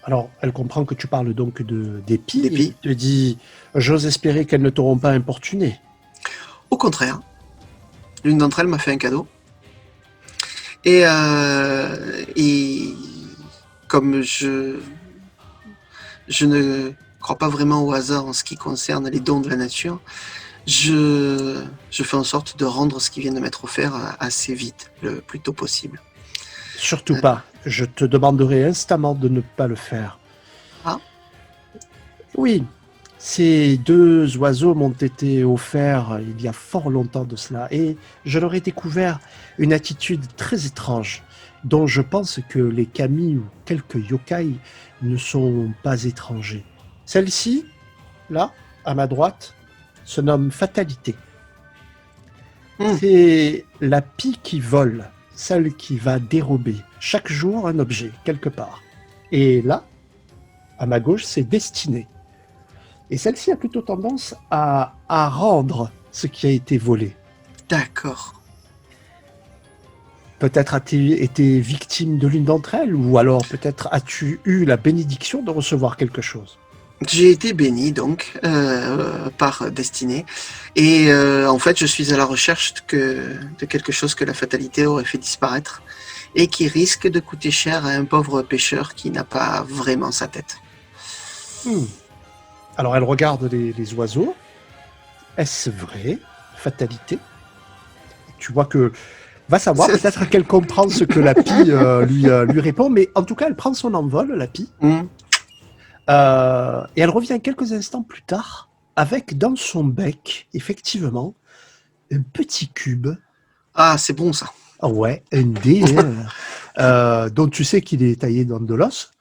Alors, elle comprend que tu parles donc d'épis. D'épis. Elle te dit « J'ose espérer qu'elles ne t'auront pas importuné. » Au contraire, l'une d'entre elles m'a fait un cadeau. Et comme je ne crois pas vraiment au hasard en ce qui concerne les dons de la nature, je fais en sorte de rendre ce qui vient de m'être offert assez vite, le plus tôt possible. Surtout pas. Je te demanderai instamment de ne pas le faire. Ah? Oui, ces deux oiseaux m'ont été offerts il y a fort longtemps de cela, et je leur ai découvert une attitude très étrange, dont je pense que les kami ou quelques yokai ne sont pas étrangers. Celle-ci, là, à ma droite, se nomme Fatalité. C'est la pie qui vole, celle qui va dérober chaque jour un objet, quelque part. Et là, à ma gauche, c'est Destinée. Et celle-ci a plutôt tendance à rendre ce qui a été volé. D'accord. Peut-être as-tu été victime de l'une d'entre elles, ou alors peut-être as-tu eu la bénédiction de recevoir quelque chose. J'ai été béni donc par Destinée et en fait je suis à la recherche de quelque chose que la fatalité aurait fait disparaître et qui risque de coûter cher à un pauvre pêcheur qui n'a pas vraiment sa tête. Alors elle regarde les oiseaux. Est-ce vrai, fatalité? Tu vois que va savoir, peut-être qu'elle comprend ce que la pie lui répond, mais en tout cas elle prend son envol, la pie. Et elle revient quelques instants plus tard avec dans son bec, effectivement, un petit cube. Ah, c'est bon ça. Ouais, un dé dont tu sais qu'il est taillé dans de l'os,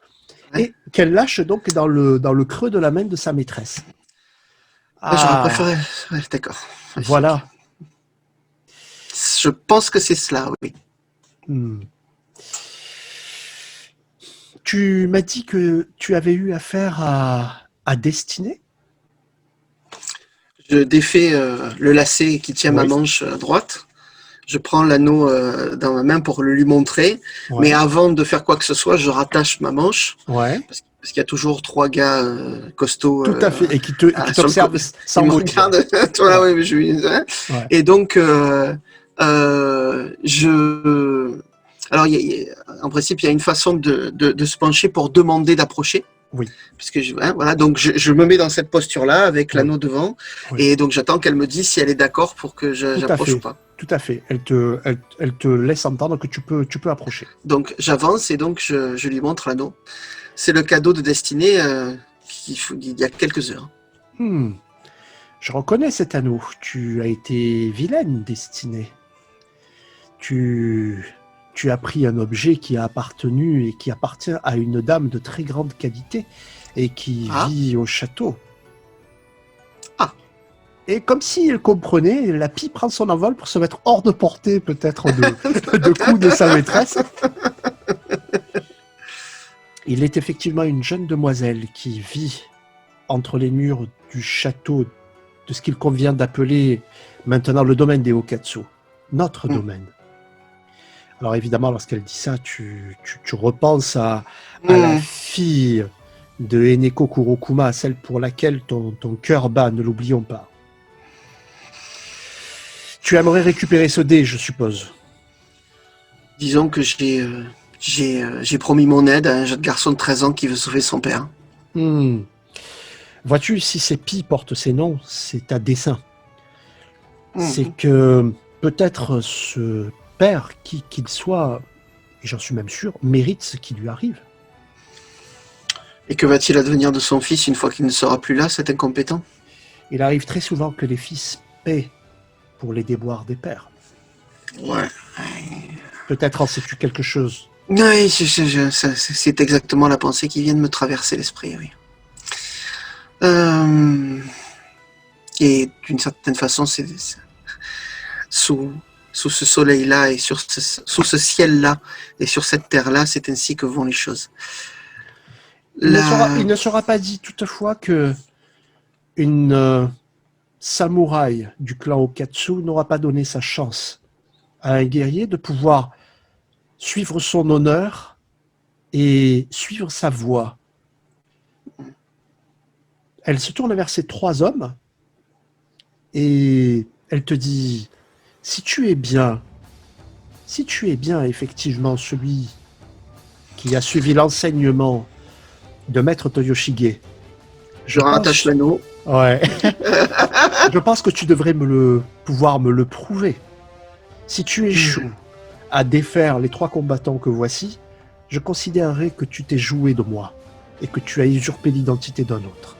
et qu'elle lâche donc dans le creux de la main de sa maîtresse. J'aurais préféré... Ouais, d'accord. Voilà. Je pense que c'est cela, oui. Tu m'as dit que tu avais eu affaire à Destinée? Je défais le lacet qui tient ma manche droite. Je prends l'anneau dans ma main pour le lui montrer. Ouais. Mais avant de faire quoi que ce soit, je rattache ma manche. Ouais. Parce Parce qu'il y a toujours 3 gars costauds. Tout à fait, et qui t'observent sans Ils me mot. regardent. Voilà, ouais, Ouais. Et donc, alors, en principe, il y a une façon de se pencher pour demander d'approcher. Oui. Puisque voilà, donc je me mets dans cette posture-là avec l'anneau Oui. devant, Oui. et donc j'attends qu'elle me dise si elle est d'accord pour que j'approche ou pas. Tout à fait. Elle te laisse entendre que tu peux approcher. Donc j'avance et donc je lui montre l'anneau. C'est le cadeau de destinée il y a quelques heures. Je reconnais cet anneau. Tu as été vilaine, Destinée. Tu as pris un objet qui a appartenu et qui appartient à une dame de très grande qualité et qui vit au château. Ah. Et comme si elle comprenait, la pie prend son envol pour se mettre hors de portée peut-être de coups de sa maîtresse. Il est effectivement une jeune demoiselle qui vit entre les murs du château de ce qu'il convient d'appeler maintenant le domaine des Okatsu, notre domaine. Alors évidemment, lorsqu'elle dit ça, tu repenses à la fille de Eneko Kurokuma, celle pour laquelle ton cœur bat, ne l'oublions pas. Tu aimerais récupérer ce dé, je suppose. Disons que j'ai promis mon aide à un jeune garçon de 13 ans qui veut sauver son père. Vois-tu, si ces pies portent ces noms, c'est à dessein. C'est que peut-être ce père, qui qu'il soit, et j'en suis même sûr, mérite ce qui lui arrive. Et que va-t-il advenir de son fils une fois qu'il ne sera plus là, cet incompétent ? Il arrive très souvent que les fils paient pour les déboires des pères. Ouais. Peut-être en sais-tu quelque chose. Oui, c'est exactement la pensée qui vient de me traverser l'esprit, oui. Et d'une certaine façon, c'est sous ce soleil-là et sous ce ciel-là et sur cette terre-là, c'est ainsi que vont les choses. Il ne sera pas dit toutefois que une samouraï du clan Okatsu n'aura pas donné sa chance à un guerrier de pouvoir suivre son honneur et suivre sa voie. Elle se tourne vers ces 3 hommes et elle te dit: si tu es bien effectivement celui qui a suivi l'enseignement de Maître Toyoshige, je rattache l'anneau. Ouais. Je pense que tu devrais pouvoir me le prouver. Si tu échoues à défaire les 3 combattants que voici, je considérerais que tu t'es joué de moi et que tu as usurpé l'identité d'un autre.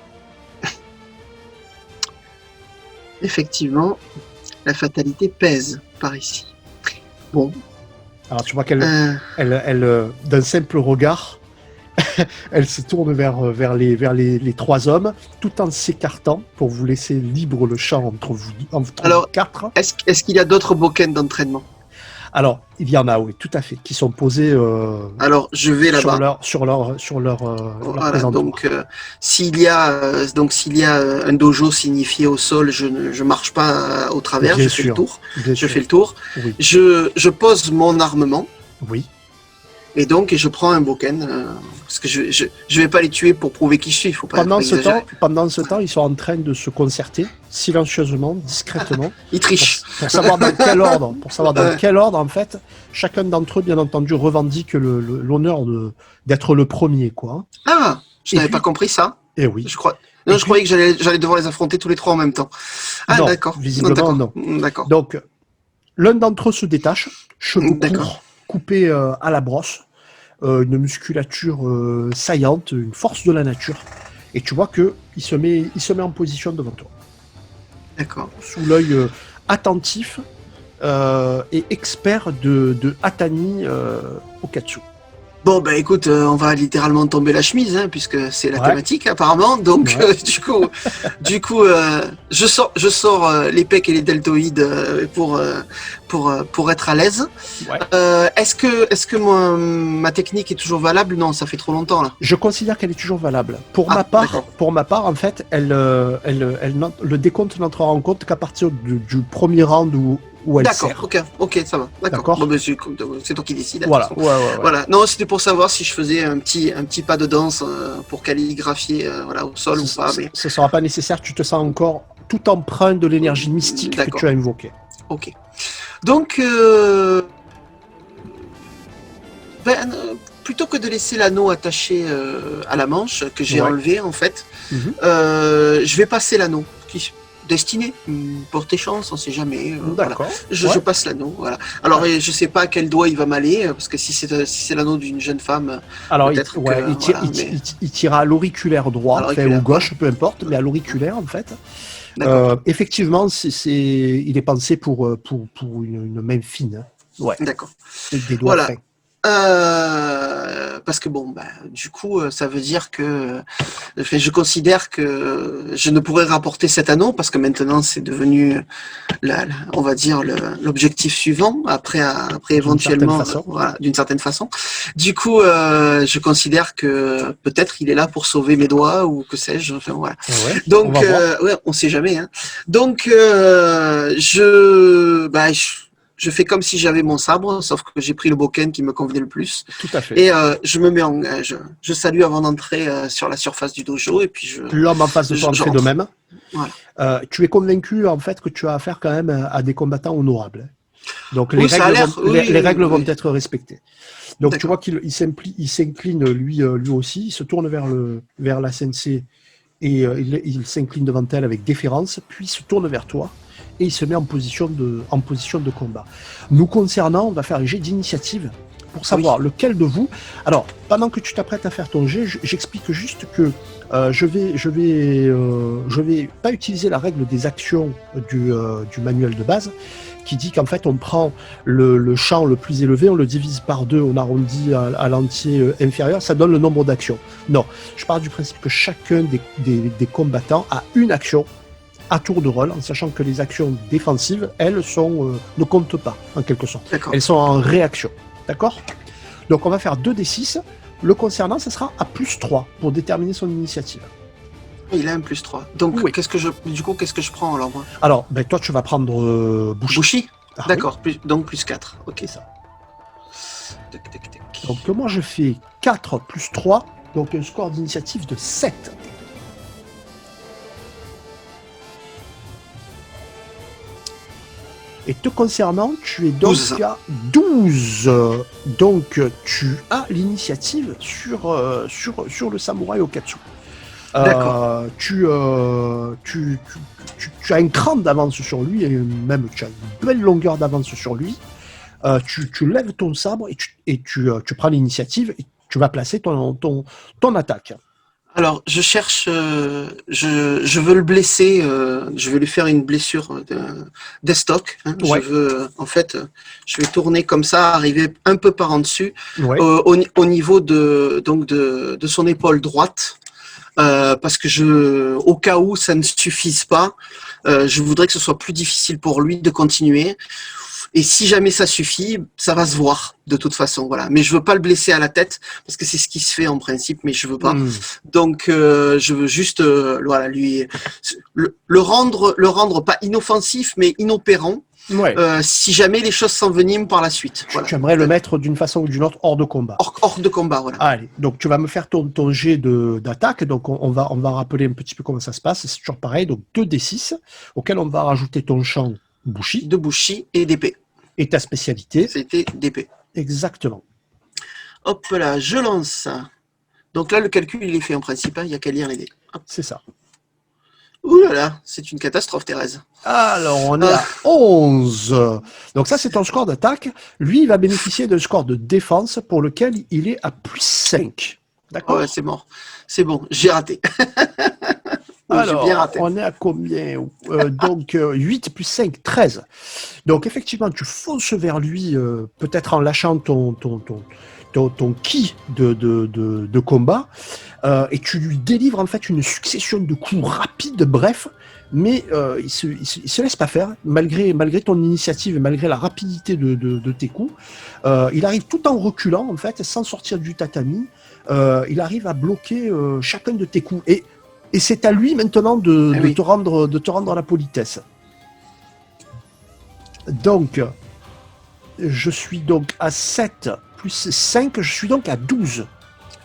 Effectivement, la fatalité pèse par ici. Bon. Alors tu vois qu'elle, d'un simple regard, elle se tourne vers les 3 hommes, tout en s'écartant pour vous laisser libre le champ entre vous 4. Est-ce qu'il y a d'autres bokens d'entraînement ? Alors, il y en a, oui, tout à fait, qui sont posés alors, je vais là-bas. sur leur voilà, présentoir. donc, s'il y a un dojo signifié au sol, je ne marche pas au travers, Bien je sûr, fais le tour. bien Je sûr. fais le tour. Oui. Je pose mon armement. Oui. Et donc, je prends un boken, parce que je vais pas les tuer pour prouver qui je suis. Faut pas exagérer. Pendant ce temps, ils sont en train de se concerter, silencieusement, discrètement. Ils trichent. Pour savoir dans quel ordre. Pour savoir dans quel ordre, en fait, chacun d'entre eux, bien entendu, revendique l'honneur d'être le premier, quoi. Ah, je n'avais pas compris ça. Eh oui. Je croyais que j'allais devoir les affronter tous les 3 en même temps. Ah, non, d'accord. Visiblement, non. D'accord. Donc, l'un d'entre eux se détache, cheveux courts, coupés à la brosse, une musculature saillante, une force de la nature. Et tu vois qu'il se met en position devant toi. D'accord. Sous l'œil attentif et expert de Atani Okatsu. Bon, bah écoute, on va littéralement tomber la chemise, hein, puisque c'est la thématique apparemment. Donc, du coup, je sors les pecs et les deltoïdes pour être à l'aise. Ouais. Est-ce que ma technique est toujours valable ? Non, ça fait trop longtemps là. Je considère qu'elle est toujours valable. Pour ma part, en fait, le décompte n'entrera en compte qu'à partir du premier round où où elle D'accord, sert. ok, ça va. D'accord. D'accord. Bon, c'est toi qui décides. Voilà, ouais. Voilà. Non, c'était pour savoir si je faisais un petit pas de danse pour calligraphier voilà, au sol ou pas. Mais Ce sera pas nécessaire, tu te sens encore tout empreint de l'énergie mystique que tu as invoquée. Ok. Donc, plutôt que de laisser l'anneau attaché à la manche que j'ai enlevé en fait, je vais passer l'anneau. Destiné, porter chance, on sait jamais. D'accord. Voilà. Je passe l'anneau. Voilà. Alors, je sais pas à quel doigt il va m'aller, parce que si c'est l'anneau d'une jeune femme, alors peut-être il tire à l'auriculaire droit, ou gauche, peu importe, mais à l'auriculaire en fait. Effectivement, il est pensé pour une main fine. Ouais. D'accord. Des doigts fins. Parce que bon, du coup, ça veut dire que je considère que je ne pourrais rapporter cet anneau parce que maintenant c'est devenu, on va dire l'objectif suivant. Après éventuellement, d'une certaine façon. Du coup, je considère que peut-être il est là pour sauver mes doigts ou que sais-je. Enfin voilà. Ouais, donc, on sait jamais. Hein. Donc, je fais comme si j'avais mon sabre, sauf que j'ai pris le bokken qui me convenait le plus. Tout à fait. Et je me mets je salue avant d'entrer sur la surface du dojo et puis l'homme en face de toi en fait de même. Voilà. Tu es convaincu en fait que tu as affaire quand même à des combattants honorables. Donc les règles vont être respectées. Donc tu vois qu'il s'incline lui aussi, il se tourne vers la sensei et il s'incline devant elle avec déférence, puis il se tourne vers toi. Et il se met en position de combat. Nous concernant, on va faire un jet d'initiative pour savoir lequel de vous. Alors, pendant que tu t'apprêtes à faire ton jet, j'explique juste que je vais pas utiliser la règle des actions du manuel de base, qui dit qu'en fait on prend le champ le plus élevé, on le divise par 2, on arrondit à l'entier inférieur, ça donne le nombre d'actions. Non, je pars du principe que chacun des combattants a une action à tour de rôle, en sachant que les actions défensives, elles, ne comptent pas, en quelque sorte. Elles sont en réaction. D'accord ? Donc on va faire 2d6. Le concernant, ça sera à +3 pour déterminer son initiative. Il a un +3. Donc qu'est-ce que je prends alors moi ? Alors, toi tu vas prendre Bushi. D'accord, donc +4. Ok, ça. Donc moi je fais 4 + 3, donc un score d'initiative de 7. Et te concernant, tu es donc à 12. Donc tu as l'initiative sur le samouraï Okatsu. D'accord. Tu as un cran d'avance sur lui, et même tu as une belle longueur d'avance sur lui. Tu lèves ton sabre et tu prends l'initiative et tu vas placer ton attaque. Alors, je cherche, je veux le blesser, je vais lui faire une blessure d'estoc. Hein. Je veux, en fait, je vais tourner comme ça, arriver un peu par en dessus, au niveau de son épaule droite, parce que au cas où ça ne suffise pas, je voudrais que ce soit plus difficile pour lui de continuer. Et si jamais ça suffit, ça va se voir de toute façon, voilà. Mais je veux pas le blesser à la tête parce que c'est ce qui se fait en principe, mais je veux pas. Donc je veux juste, lui le rendre pas inoffensif, mais inopérant. Si jamais les choses s'enveniment par la suite. Tu aimerais le mettre d'une façon ou d'une autre hors de combat. Hors de combat, voilà. Allez, donc tu vas me faire ton jet d'attaque. Donc on va rappeler un petit peu comment ça se passe. C'est toujours pareil. Donc 2d6 auquel on va rajouter ton champ Bushi. De Bushi et d'épée. Et ta spécialité ? C'était d'épée. Exactement. Hop là, je lance. Donc là, le calcul, il est fait en principe. Il n'y a qu'à lire les dés. C'est ça. Ouh là là, c'est une catastrophe, Thérèse. Alors, on est à 11. Donc ça, c'est ton score d'attaque. Lui, il va bénéficier d'un score de défense pour lequel il est à +5. D'accord ? Ouais, c'est mort. C'est bon, j'ai raté. Alors, on est à combien ? Donc, 8 + 5, 13. Donc, effectivement, tu fonces vers lui, peut-être en lâchant ton ki de combat, et tu lui délivres en fait une succession de coups rapides, bref, mais il se laisse pas faire, malgré ton initiative et malgré la rapidité de tes coups. Il arrive tout en reculant, en fait, sans sortir du tatami. Il arrive à bloquer chacun de tes coups. Et c'est à lui maintenant de te rendre la politesse. Donc, je suis donc à 7 plus 5, je suis donc à 12.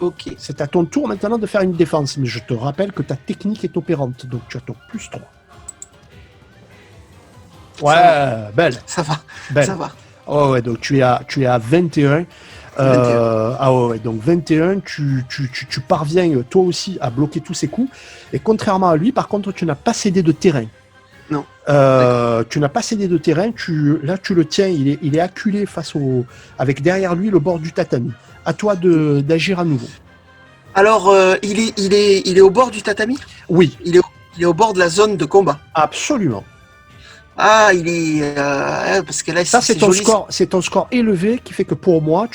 Ok. C'est à ton tour maintenant de faire une défense, mais je te rappelle que ta technique est opérante, donc tu as ton plus 3. Ouais, belle, Ça va. belle. Ça va. Oh ouais, donc tu es à 21. 21. Ah ouais, donc 21, tu parviens toi aussi à bloquer tous ces coups. Et contrairement à lui, par contre, tu n'as pas cédé de terrain. Non. Tu n'as pas cédé de terrain, là tu le tiens, il est acculé avec derrière lui le bord du tatami. À toi d'agir à nouveau. Alors, il est au bord du tatami? Oui, Il est au bord de la zone de combat. absolument. Ah, il est... parce que là, Ça, c'est ton joli. score, c'est ton score élevé qui fait que pour moi,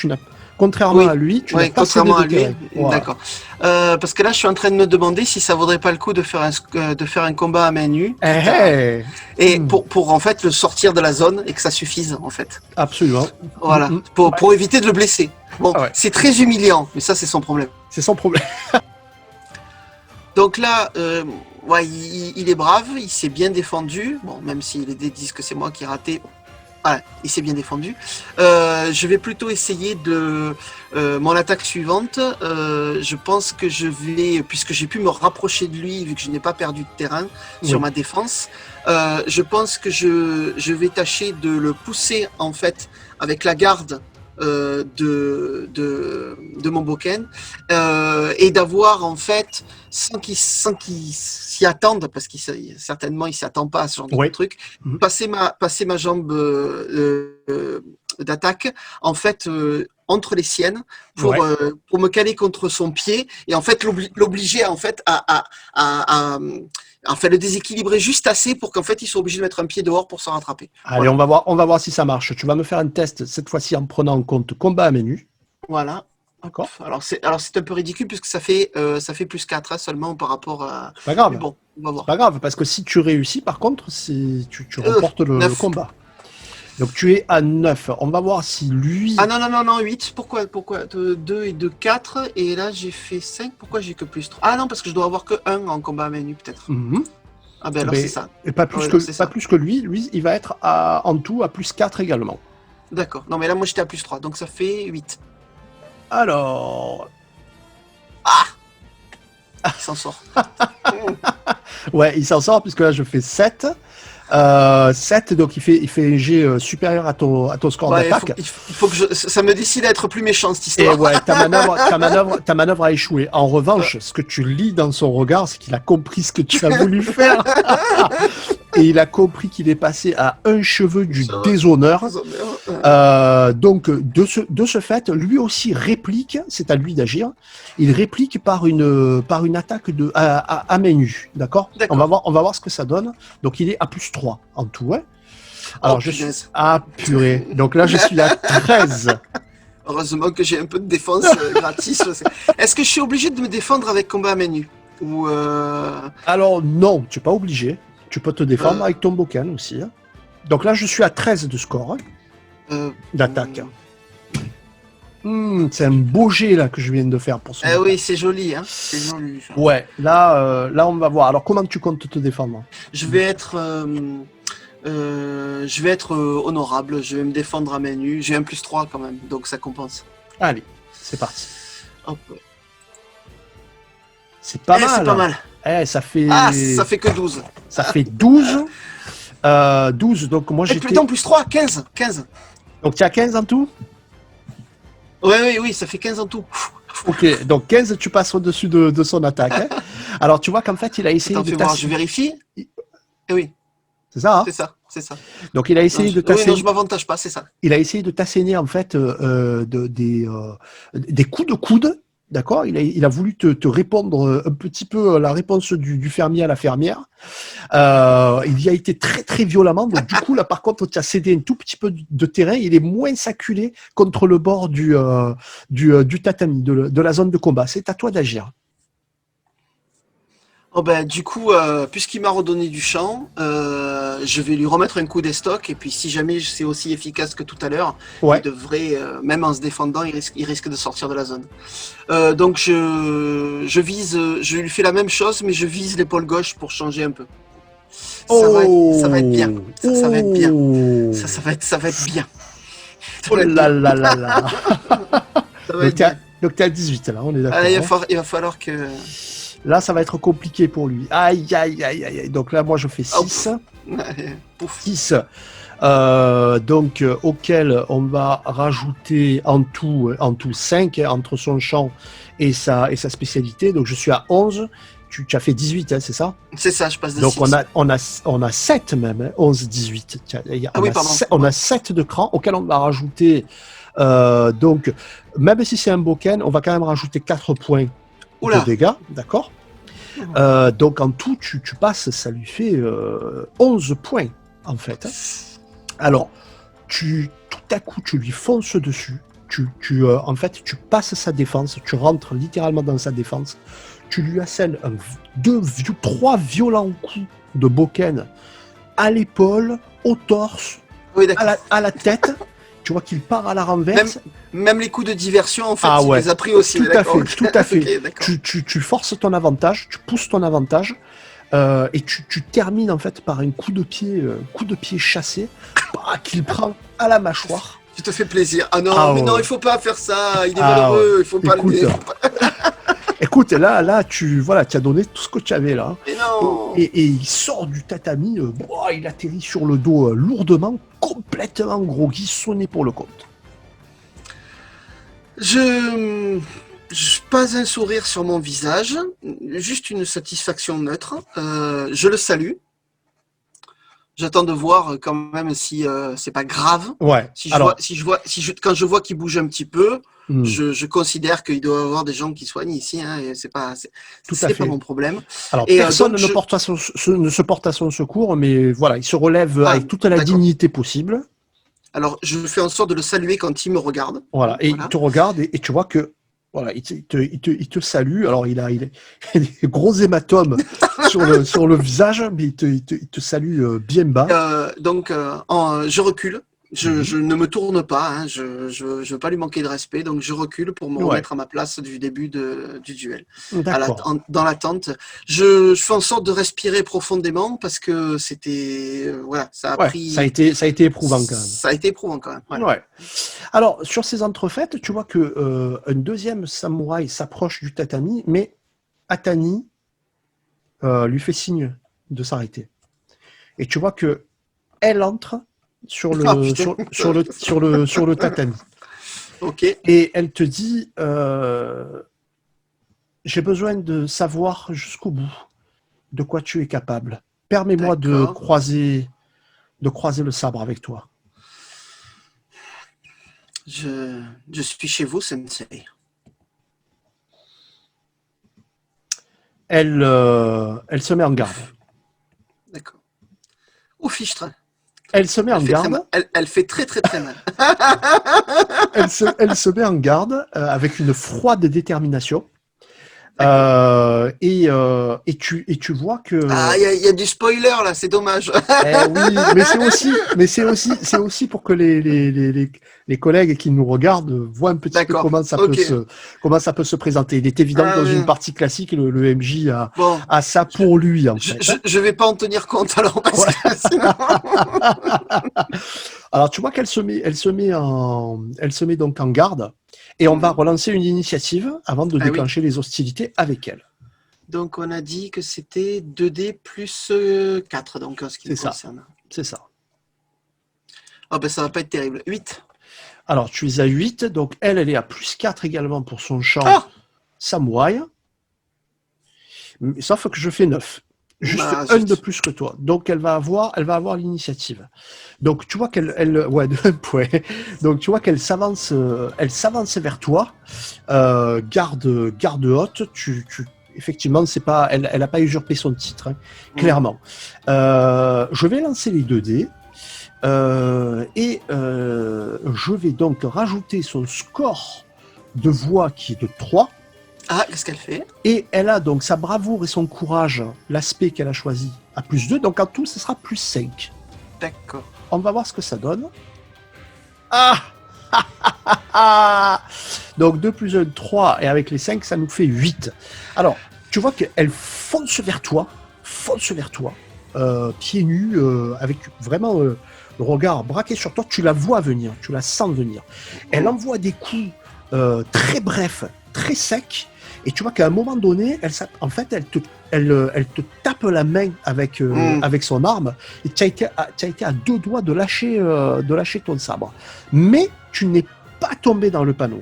contrairement Oui, à lui, tu n'as ouais, pas cédé contrairement de à lui, terrain. Voilà. d'accord. Parce que là, je suis en train de me demander si ça vaudrait pas le coup de faire un combat à main nue, Eh, et hmm, pour en fait le sortir de la zone et que ça suffise en fait. absolument. Voilà, Ouais, pour éviter de le blesser. Bon, ouais, c'est très humiliant, mais ça c'est son problème. c'est son problème. Donc là, ouais, il est brave, il s'est bien défendu. Bon, même s'il disent que c'est moi qui ai raté. Voilà, il s'est bien défendu. Je vais plutôt essayer de mon attaque suivante. Je pense que je vais, puisque j'ai pu me rapprocher de lui, vu que je n'ai pas perdu de terrain sur Oui. ma défense, je pense que je vais tâcher de le pousser en fait avec la garde de mon Boken et d'avoir en fait sans qu'il s'y attende parce qu'il certainement il s'y attend pas à ce genre de Oui. truc, Mhm. passer ma jambe d'attaque en fait entre les siennes Ouais. pour me caler contre son pied et en fait l'obliger en fait à le déséquilibrer juste assez pour qu'en fait ils soient obligés de mettre un pied dehors pour s'en rattraper. Allez, Voilà. on va voir si ça marche. Tu vas me faire un test, cette fois-ci en prenant en compte combat à menu. Voilà. Hop. D'accord? Alors c'est un peu ridicule puisque ça fait plus 4 hein, seulement par rapport à. C'est pas Mais grave. bon, on va C'est voir. pas grave, parce que si tu réussis, par contre, tu remportes le 9. combat. Donc tu es à 9. On va voir si lui. Ah non, 8. Pourquoi 2 et 2, 4. Et là j'ai fait 5. Pourquoi j'ai que plus 3? Ah non, parce que je dois avoir que 1 en combat à main nue peut-être. Mhm. Ah ben alors c'est Mais, ça. et pas plus, Ouais, que, alors c'est pas ça. plus que lui. Lui, il va être en tout à plus 4 également. D'accord. Non mais là moi j'étais à plus 3. Donc ça fait 8. Alors. Il s'en sort. Ouais, il s'en sort, puisque là, je fais 7. 7, donc il fait un jet supérieur à ton score Ouais, d'attaque. il faut que ça me décide à être plus méchant cette Et histoire. ouais, ta manœuvre a échoué. En revanche, ce que tu lis dans son regard, c'est qu'il a compris ce que tu as voulu faire. Et il a compris qu'il est passé à un cheveu du déshonneur. Donc, de ce fait, lui aussi réplique, c'est à lui d'agir, il réplique par une attaque à main nue. D'accord? On va voir ce que ça donne. Donc, il est à plus 3 en tout. Hein. Alors, Oh, je suis. punaise. Ah, purée. Donc là, je suis à 13. Heureusement que j'ai un peu de défense gratis. Est-ce que je suis obligé de me défendre avec combat à main nue? Ou Alors, non, tu n'es pas obligé. Tu peux te défendre Euh. avec ton bocan aussi. Hein. Donc là, je suis à 13 de score d'attaque. C'est un beau jet là que je viens de faire pour ce Eh moment. oui, c'est joli, hein. C'est joli. Ça. Ouais, là, on va voir. Alors, comment tu comptes te défendre? Je vais être honorable. Je vais me défendre à main nue. J'ai un plus 3 quand même, donc ça compense. Allez, c'est parti. Hop. C'est pas mal. C'est pas mal. Ça fait. Ah, ça fait que 12. Ça fait 12. 12, donc moi j'étais. Putain, plus 3, 15. 15. Donc tu as 15 en tout? Oui, ça fait 15 en tout. Ok, donc 15, tu passes au-dessus de son attaque. Hein. Alors tu vois qu'en fait, il a essayé de t'asséner. Je vérifie. Eh oui. C'est ça, hein? C'est ça. Donc il a essayé de t'asséner. Oui, non, je m'avantage pas, c'est ça. Il a essayé de t'asséner en fait des coups de coude. D'accord, il a voulu te répondre un petit peu la réponse du fermier à la fermière. Il y a été très très violemment. Donc du coup là par contre tu as cédé un tout petit peu de terrain. Il est moins acculé contre le bord du tatami, de la zone de combat. C'est à toi d'agir. Oh ben, du coup, puisqu'il m'a redonné du champ, je vais lui remettre un coup d'estoc. Et puis, si jamais c'est aussi efficace que tout à l'heure, Ouais. il devrait, même en se défendant, il risque de sortir de la zone. Donc, je vise, je lui fais la même chose, mais je vise l'épaule gauche pour changer un peu. Ça va être bien. Ça va être bien. Ça va être bien. Oh là là là là. Ça va être bien. Donc t'es à 18 là, on est d'accord. Ah, il va falloir que... Là, ça va être compliqué pour lui. Aïe, aïe, aïe, aïe, aïe. Donc là, moi, je fais 6. Pouf. 6. Donc, auquel on va rajouter en tout 5 entre son champ et sa spécialité. Donc, je suis à 11. Tu as fait 18, hein, c'est ça? C'est ça, je passe de Donc, 6. on a 7 même, hein, 11, 18. On a 7 de cran auquel on va rajouter. Donc, même si c'est un boken, on va quand même rajouter 4 points de dégâts, d'accord? Donc en tout, tu passes, ça lui fait 11 points, en fait. Hein. Alors, tout à coup, tu lui fonces dessus. En fait, tu passes sa défense, tu rentres littéralement dans sa défense. Tu lui assènes 3 violents coups de boken à l'épaule, au torse, à la tête. Tu vois qu'il part à la renverse. Même les coups de diversion, en fait, il les a pris aussi. Tout à fait. Okay, tu forces ton avantage, tu pousses ton avantage, et tu termines en fait par un coup de pied chassé, qu'il prend à la mâchoire. Tu te fais plaisir. Ah non, mais non, il faut pas faire ça. Il est malheureux. Il faut pas le. Écoute, là, tu as donné tout ce que tu avais là. Mais non. Et il sort du tatami, il atterrit sur le dos lourdement, complètement groggy, sonné pour le compte. Pas un sourire sur mon visage, juste une satisfaction neutre. Je le salue. J'attends de voir quand même si c'est pas grave. Ouais. Quand je vois qu'il bouge un petit peu, je considère qu'il doit y avoir des gens qui soignent ici. Hein, et c'est pas mon problème. Alors personne ne se porte à son secours, mais voilà, il se relève avec toute la dignité possible. Alors je fais en sorte de le saluer quand il me regarde. Voilà, et il te regarde et tu vois que voilà, il te salue. Alors il a des gros hématomes sur le visage, mais il te salue bien bas. Je recule. Je ne me tourne pas. Hein, je veux pas lui manquer de respect, donc je recule pour me remettre à ma place du début du duel. Dans l'attente, je fais en sorte de respirer profondément parce que c'était ça a pris. Ça a été éprouvant quand même. Ça a été éprouvant quand même. Voilà. Ouais. Alors sur ces entrefaites, tu vois que un deuxième samouraï s'approche du tatami, mais Atani lui fait signe de s'arrêter. Et tu vois que elle entre sur le tatami. Ok. Et elle te dit j'ai besoin de savoir jusqu'au bout de quoi tu es capable. Permets-moi de croiser le sabre avec toi. Je suis chez vous, sensei. Elle se met en garde. D'accord. Au fichtre. Elle se met en garde. Elle fait très très très mal. Elle se met en garde avec une froide détermination. Et tu vois que il y a du spoiler là, c'est dommage. Oui, mais c'est aussi pour que les collègues qui nous regardent voient un petit peu comment ça peut se présenter. Il est évident que dans une partie classique, le MJ a ça pour lui en fait. Je vais pas en tenir compte alors parce que sinon... Alors tu vois qu'elle se met donc en garde. Et on va relancer une initiative avant de déclencher les hostilités avec elle. Donc on a dit que c'était 2D plus 4, donc en ce qui me concerne. C'est ça. Oh ben ça va pas être terrible. 8. Alors tu es à 8, donc elle est à plus 4 également pour son champ samouraï. Sauf que je fais 9. Juste un de plus que toi. Donc elle va avoir l'initiative. Donc tu vois qu'elle de 1 point. Donc tu vois qu'elle s'avance vers toi. Garde haute. Effectivement, c'est pas, elle n'a pas usurpé son titre, hein, clairement. Je vais lancer les 2 dés. Et je vais donc rajouter son score de voix qui est de 3. Ah, qu'est-ce qu'elle fait? Et elle a donc sa bravoure et son courage, l'aspect qu'elle a choisi, à plus 2. Donc en tout, ce sera plus 5. D'accord. On va voir ce que ça donne. Donc 2 plus 1, 3. Et avec les 5, ça nous fait 8. Alors, tu vois qu'elle fonce vers toi. pieds nus, avec vraiment le regard braqué sur toi. Tu la vois venir, tu la sens venir. Elle envoie des coups très brefs, très secs, et tu vois qu'à un moment donné, en fait, elle te tape la main avec son arme, et tu as été à 2 doigts de lâcher ton sabre. Mais tu n'es pas tombé dans le panneau.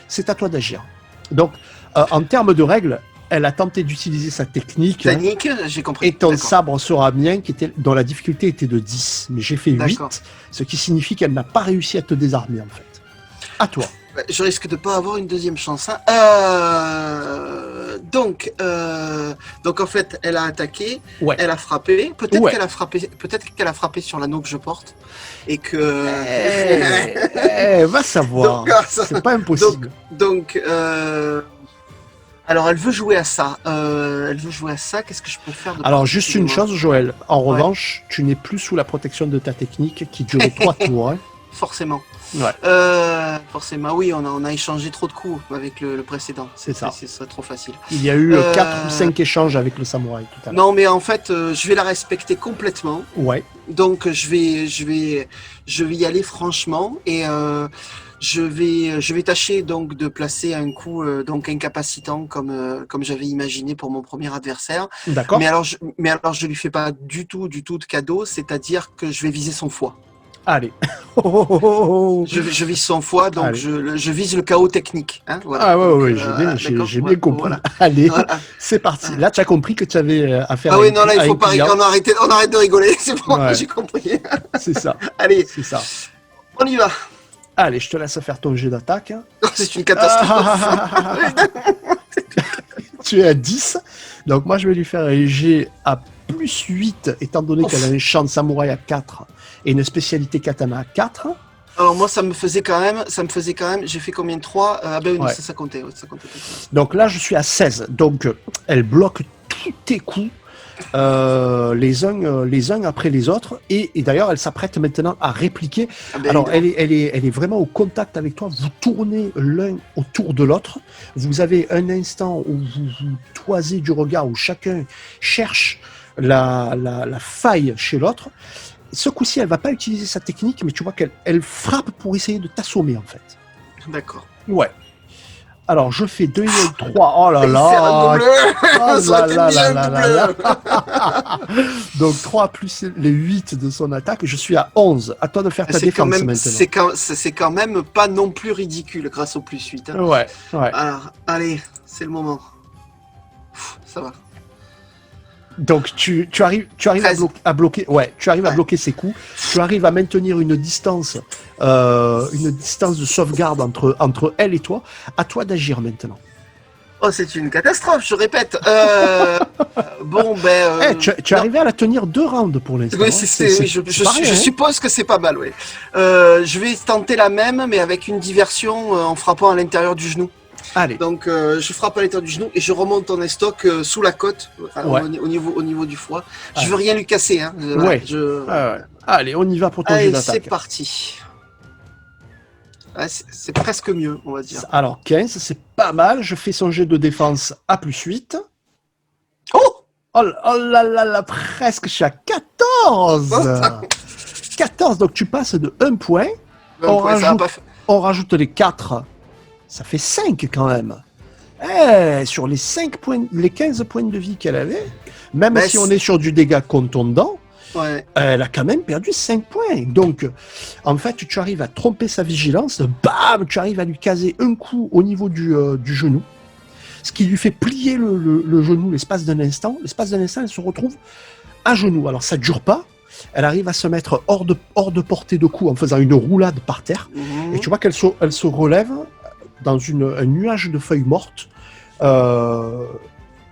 C'est à toi d'agir. Donc, en termes de règles, elle a tenté d'utiliser sa technique. J'ai compris. Et ton sabre sera mien, dont la difficulté était de 10. Mais j'ai fait 8, ce qui signifie qu'elle n'a pas réussi à te désarmer, en fait. À toi. Je risque de pas avoir une deuxième chance. Hein. Donc en fait, elle a attaqué, elle a frappé. Peut-être qu'elle a frappé sur l'anneau que je porte et que. Va savoir. C'est pas impossible. Donc alors elle veut jouer à ça. Qu'est-ce que je peux faire Alors juste une chose, Joël. En revanche, tu n'es plus sous la protection de ta technique qui dure 3 tours. Hein. Forcément. Ouais. Forcément, oui, on a échangé trop de coups avec le précédent. C'est ça. C'est trop facile. Il y a eu 4 ou 5 échanges avec le samouraï tout à l'heure. Non, mais en fait, je vais la respecter complètement. Ouais. Donc, je vais y aller franchement et je vais tâcher donc de placer un coup donc incapacitant comme j'avais imaginé pour mon premier adversaire. D'accord. Mais alors, je lui fais pas du tout de cadeau, c'est-à-dire que je vais viser son foie. Allez. Je vise son foie, donc je vise le chaos technique. Hein, voilà. Ah ouais, j'ai bien compris. Voilà. Allez, c'est parti. Là, tu as compris que tu avais affaire à Ah oui, non, là, il faut pas on arrête de rigoler. C'est bon, j'ai compris. C'est ça. Allez, c'est ça. On y va. Allez, je te laisse faire ton jet d'attaque. C'est une catastrophe. Tu es à 10. Donc moi, je vais lui faire un jet à plus 8, étant donné qu'elle a un champ de samouraï à 4 et une spécialité katana à 4. Alors moi, ça me faisait quand même, j'ai fait combien de 3 Ah ben oui, ça comptait. Donc là, je suis à 16. Donc, elle bloque tous tes coups, les uns après les autres. Et d'ailleurs, elle s'apprête maintenant à répliquer. Ah ben alors, elle est vraiment au contact avec toi. Vous tournez l'un autour de l'autre. Vous avez un instant où vous toisez du regard, où chacun cherche la faille chez l'autre. Ce coup-ci, elle va pas utiliser sa technique, mais tu vois qu'elle frappe pour essayer de t'assommer, en fait. D'accord. Ouais. Alors, je fais 2 et 3. Oh là là. Donc, 3 plus les 8 de son attaque, je suis à 11. À toi de faire ta défense maintenant. C'est quand même pas non plus ridicule grâce au plus 8. Hein. Ouais. Alors, allez, c'est le moment. Ça va. Donc tu arrives à bloquer à bloquer ses coups, tu arrives à maintenir une distance de sauvegarde entre elle et toi. À toi d'agir maintenant. Oh, c'est une catastrophe, je répète. Tu arrives à la tenir 2 rounds pour l'instant. Oui, je suppose que c'est pas mal, oui. Je vais tenter la même, mais avec une diversion en frappant à l'intérieur du genou. Allez. Donc je frappe à l'intérieur du genou et je remonte en estoc sous la côte, au niveau du foie. Je veux rien lui casser. Hein. Allez, on y va pour ton jeu d'attaque. C'est parti. C'est presque mieux, on va dire. Alors 15, c'est pas mal. Je fais son jet de défense à plus 8. Oh là là, presque, je suis à 14. 14, donc tu passes de 1 point. On rajoute les 4. Ça fait 5 quand même. Sur les 15 points de vie qu'elle avait, même si on est sur du dégât contondant, elle a quand même perdu 5 points. Donc, en fait, tu arrives à tromper sa vigilance, bam, tu arrives à lui caser un coup au niveau du genou, ce qui lui fait plier le genou l'espace d'un instant. L'espace d'un instant, elle se retrouve à genoux. Alors, ça dure pas. Elle arrive à se mettre hors de portée de coup en faisant une roulade par terre. Et tu vois qu'elle se relève dans un nuage de feuilles mortes,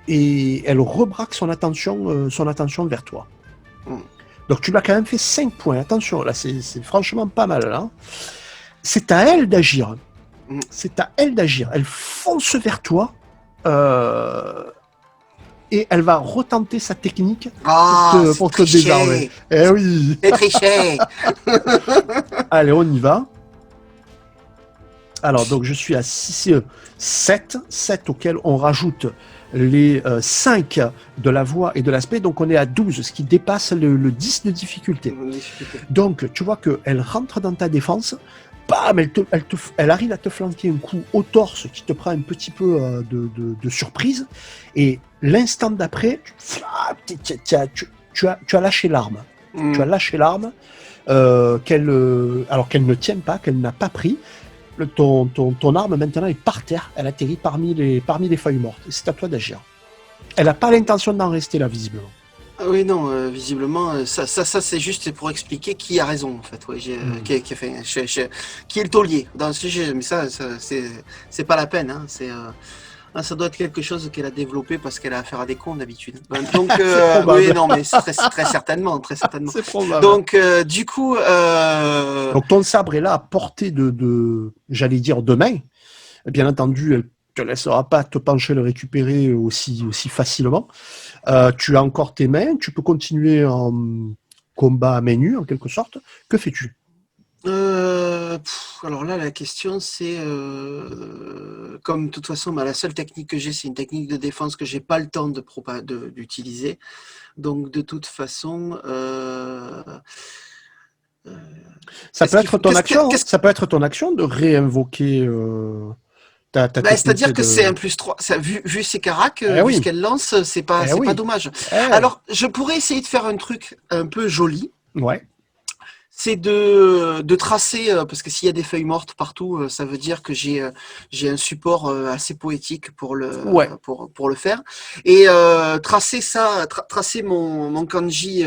et elle rebraque son attention vers toi. Donc tu l'as quand même fait 5 points. Attention, là c'est franchement pas mal. Là. C'est à elle d'agir. Elle fonce vers toi, et elle va retenter sa technique pour te désarmer. Eh oui. C'est triché. Allez, on y va. Alors, donc, je suis à 7 auxquels on rajoute les 5 de la voix et de l'aspect, donc on est à 12, ce qui dépasse le 10 de difficulté. Donc tu vois qu'elle rentre dans ta défense, bam, elle arrive à te flanquer un coup au torse qui te prend un petit peu de surprise, et l'instant d'après, tu as lâché l'arme. Tu as lâché l'arme, alors qu'elle ne tient pas, qu'elle n'a pas pris. Ton arme maintenant est par terre, elle atterrit parmi les feuilles mortes. C'est à toi d'agir. Elle n'a pas l'intention d'en rester là, visiblement. Ah oui, non, visiblement, ça c'est juste pour expliquer qui a raison, en fait. Ouais, qui est le taulier dans le sujet, mais ça c'est pas la peine. Hein, ça doit être quelque chose qu'elle a développé parce qu'elle a affaire à des cons d'habitude. Donc, oui, non, mais très certainement, très certainement. C'est probable. Donc, du coup, donc ton sabre est là à portée j'allais dire de main. Bien entendu, elle te laissera pas te pencher le récupérer aussi facilement. Tu as encore tes mains, tu peux continuer en combat à main nue en quelque sorte. Que fais-tu? Alors là, la question c'est, comme de toute façon, la seule technique que j'ai, c'est une technique de défense que j'ai pas le temps d'utiliser. Donc de toute façon, ça peut être ton action. Ça peut être ton action de réinvoquer ta technique. C'est-à-dire que c'est un +3. Vu ses caracs, vu ce qu'elle lance, c'est pas dommage. Alors, je pourrais essayer de faire un truc un peu joli. Ouais. C'est de tracer, parce que s'il y a des feuilles mortes partout, ça veut dire que j'ai un support assez poétique pour le faire. Et tracer mon kanji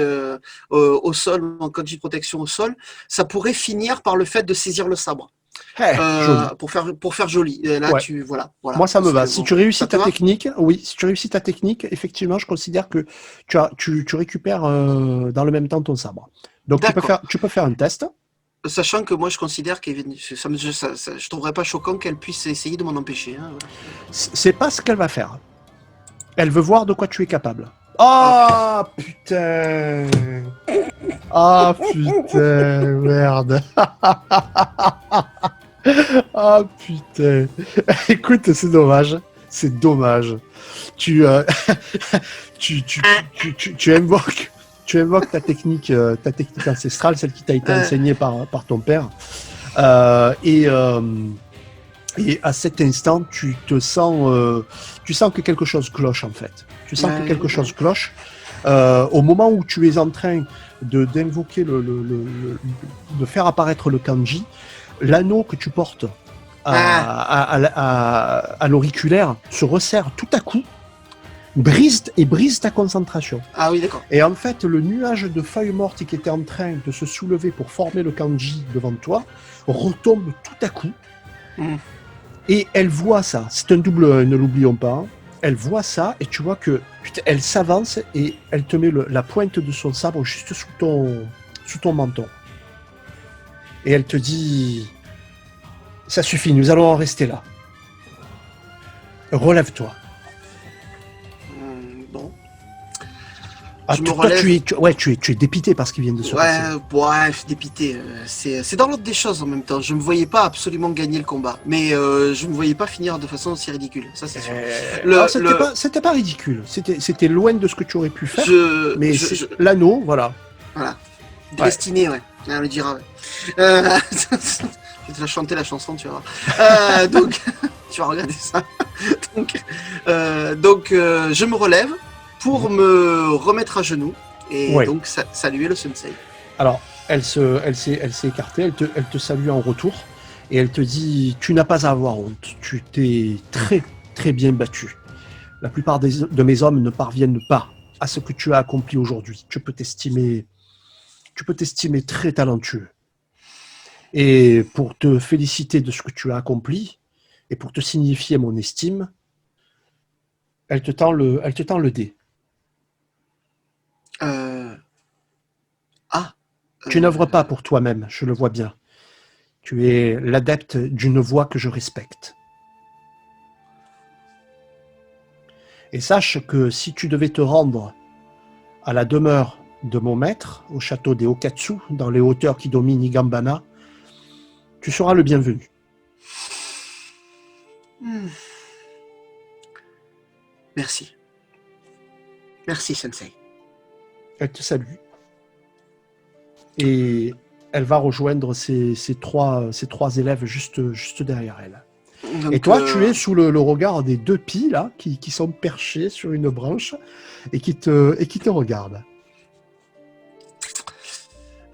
au sol, mon kanji protection au sol, ça pourrait finir par le fait de saisir le sabre. Pour faire joli. Et là, voilà. Moi, ça me va. Si tu réussis ta technique, effectivement, je considère que tu récupères dans le même temps ton sabre. Donc, tu peux faire un test. Sachant que moi, je considère que je trouverais pas choquant qu'elle puisse essayer de m'en empêcher. Hein, ouais. C'est pas ce qu'elle va faire. Elle veut voir de quoi tu es capable. Oh, putain. Ah, putain, merde. Ah, putain. Écoute, c'est dommage. C'est dommage. Tu invoques ta technique ancestrale, celle qui t'a été enseignée par ton père. Et à cet instant, tu sens que quelque chose cloche, en fait. Tu sens que quelque chose cloche. Au moment où tu es en train d'invoquer de faire apparaître le kanji, l'anneau que tu portes à l'auriculaire se resserre tout à coup, brise ta concentration. Ah oui, d'accord. Et en fait, le nuage de feuilles mortes qui était en train de se soulever pour former le kanji devant toi retombe tout à coup. Et elle voit ça. C'est un double 1, ne l'oublions pas. Hein. Elle voit ça et tu vois que elle s'avance et elle te met la pointe de son sabre juste sous ton menton. Et elle te dit: ça suffit, nous allons en rester là. Relève-toi. Bon. Ah, toi, tu es dépité par ce qui vient de se passer. Ouais, dépité. C'est dans l'ordre des choses en même temps. Je me voyais pas absolument gagner le combat, mais je me voyais pas finir de façon aussi ridicule. Ça, c'est sûr. C'était pas ridicule. C'était loin de ce que tu aurais pu faire. L'anneau, voilà. Voilà. Destiné, ouais. On le dira. Ouais. Je vais te la chanter la chanson, tu vas voir. Donc, tu vas regarder ça. Donc, je me relève pour me remettre à genoux et donc saluer le sensei. Alors, elle s'est écartée, elle te salue en retour et elle te dit: tu n'as pas à avoir honte, tu t'es très très bien battu. La plupart de mes hommes ne parviennent pas à ce que tu as accompli aujourd'hui. Tu peux t'estimer très talentueux. Et pour te féliciter de ce que tu as accompli et pour te signifier mon estime, elle te tend le dé. Tu n'œuvres pas pour toi-même, je le vois bien. Tu es l'adepte d'une voie que je respecte. Et sache que si tu devais te rendre à la demeure de mon maître, au château des Okatsu, dans les hauteurs qui dominent Igambana, tu seras le bienvenu. Merci. Merci, Sensei. Elle te salue. Et elle va rejoindre ses trois élèves juste derrière elle. Donc, Et toi, tu es sous le regard des 2 pies là, qui sont perchés sur une branche et qui te regardent.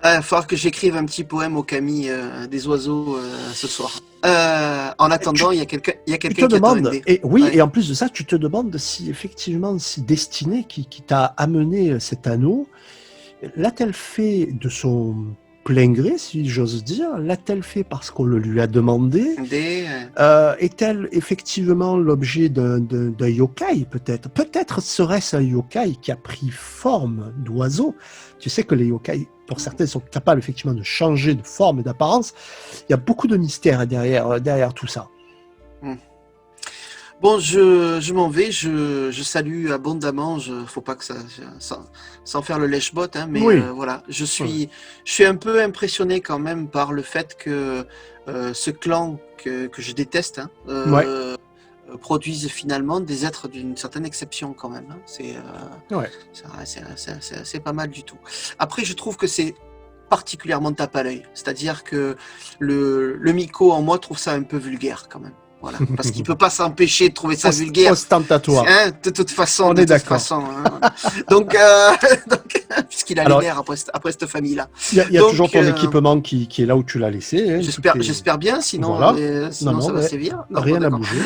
Il va falloir que j'écrive un petit poème au Camille des oiseaux ce soir. En attendant, il y a quelqu'un qui attend un dé. Et oui, Ouais. et en plus de ça, tu te demandes si effectivement, si Destinée qui t'a amené cet anneau, l'a-t-elle fait de son plein gré, si j'ose dire? L'a-t-elle fait parce qu'on le lui a demandé? Est-elle effectivement l'objet d'un yokai, peut-être? Peut-être serait-ce un yokai qui a pris forme d'oiseau. Tu sais que les yokai, pour certains, sont capables effectivement de changer de forme et d'apparence. Il y a beaucoup de mystères derrière tout ça. Bon, je m'en vais, je salue abondamment, faut pas que sans faire le lèche-bot, hein, mais Oui. voilà, je suis un peu impressionné quand même par le fait que ce clan que je déteste produise finalement des êtres d'une certaine exception quand même. Hein. C'est pas mal du tout. Après, je trouve que c'est particulièrement tape à l'œil, c'est-à-dire que le Miko en moi trouve ça un peu vulgaire quand même. Voilà, parce qu'il peut pas s'empêcher de trouver ça vulgaire. Ostentatoire. Hein, de toute façon, on est d'accord. Voilà. Donc, puisqu'il a les nerfs après cette famille-là. Il y a toujours ton équipement qui est là où tu l'as laissé. Hein, j'espère bien, sinon, voilà. sinon ça va sévir. Rien n'a bougé.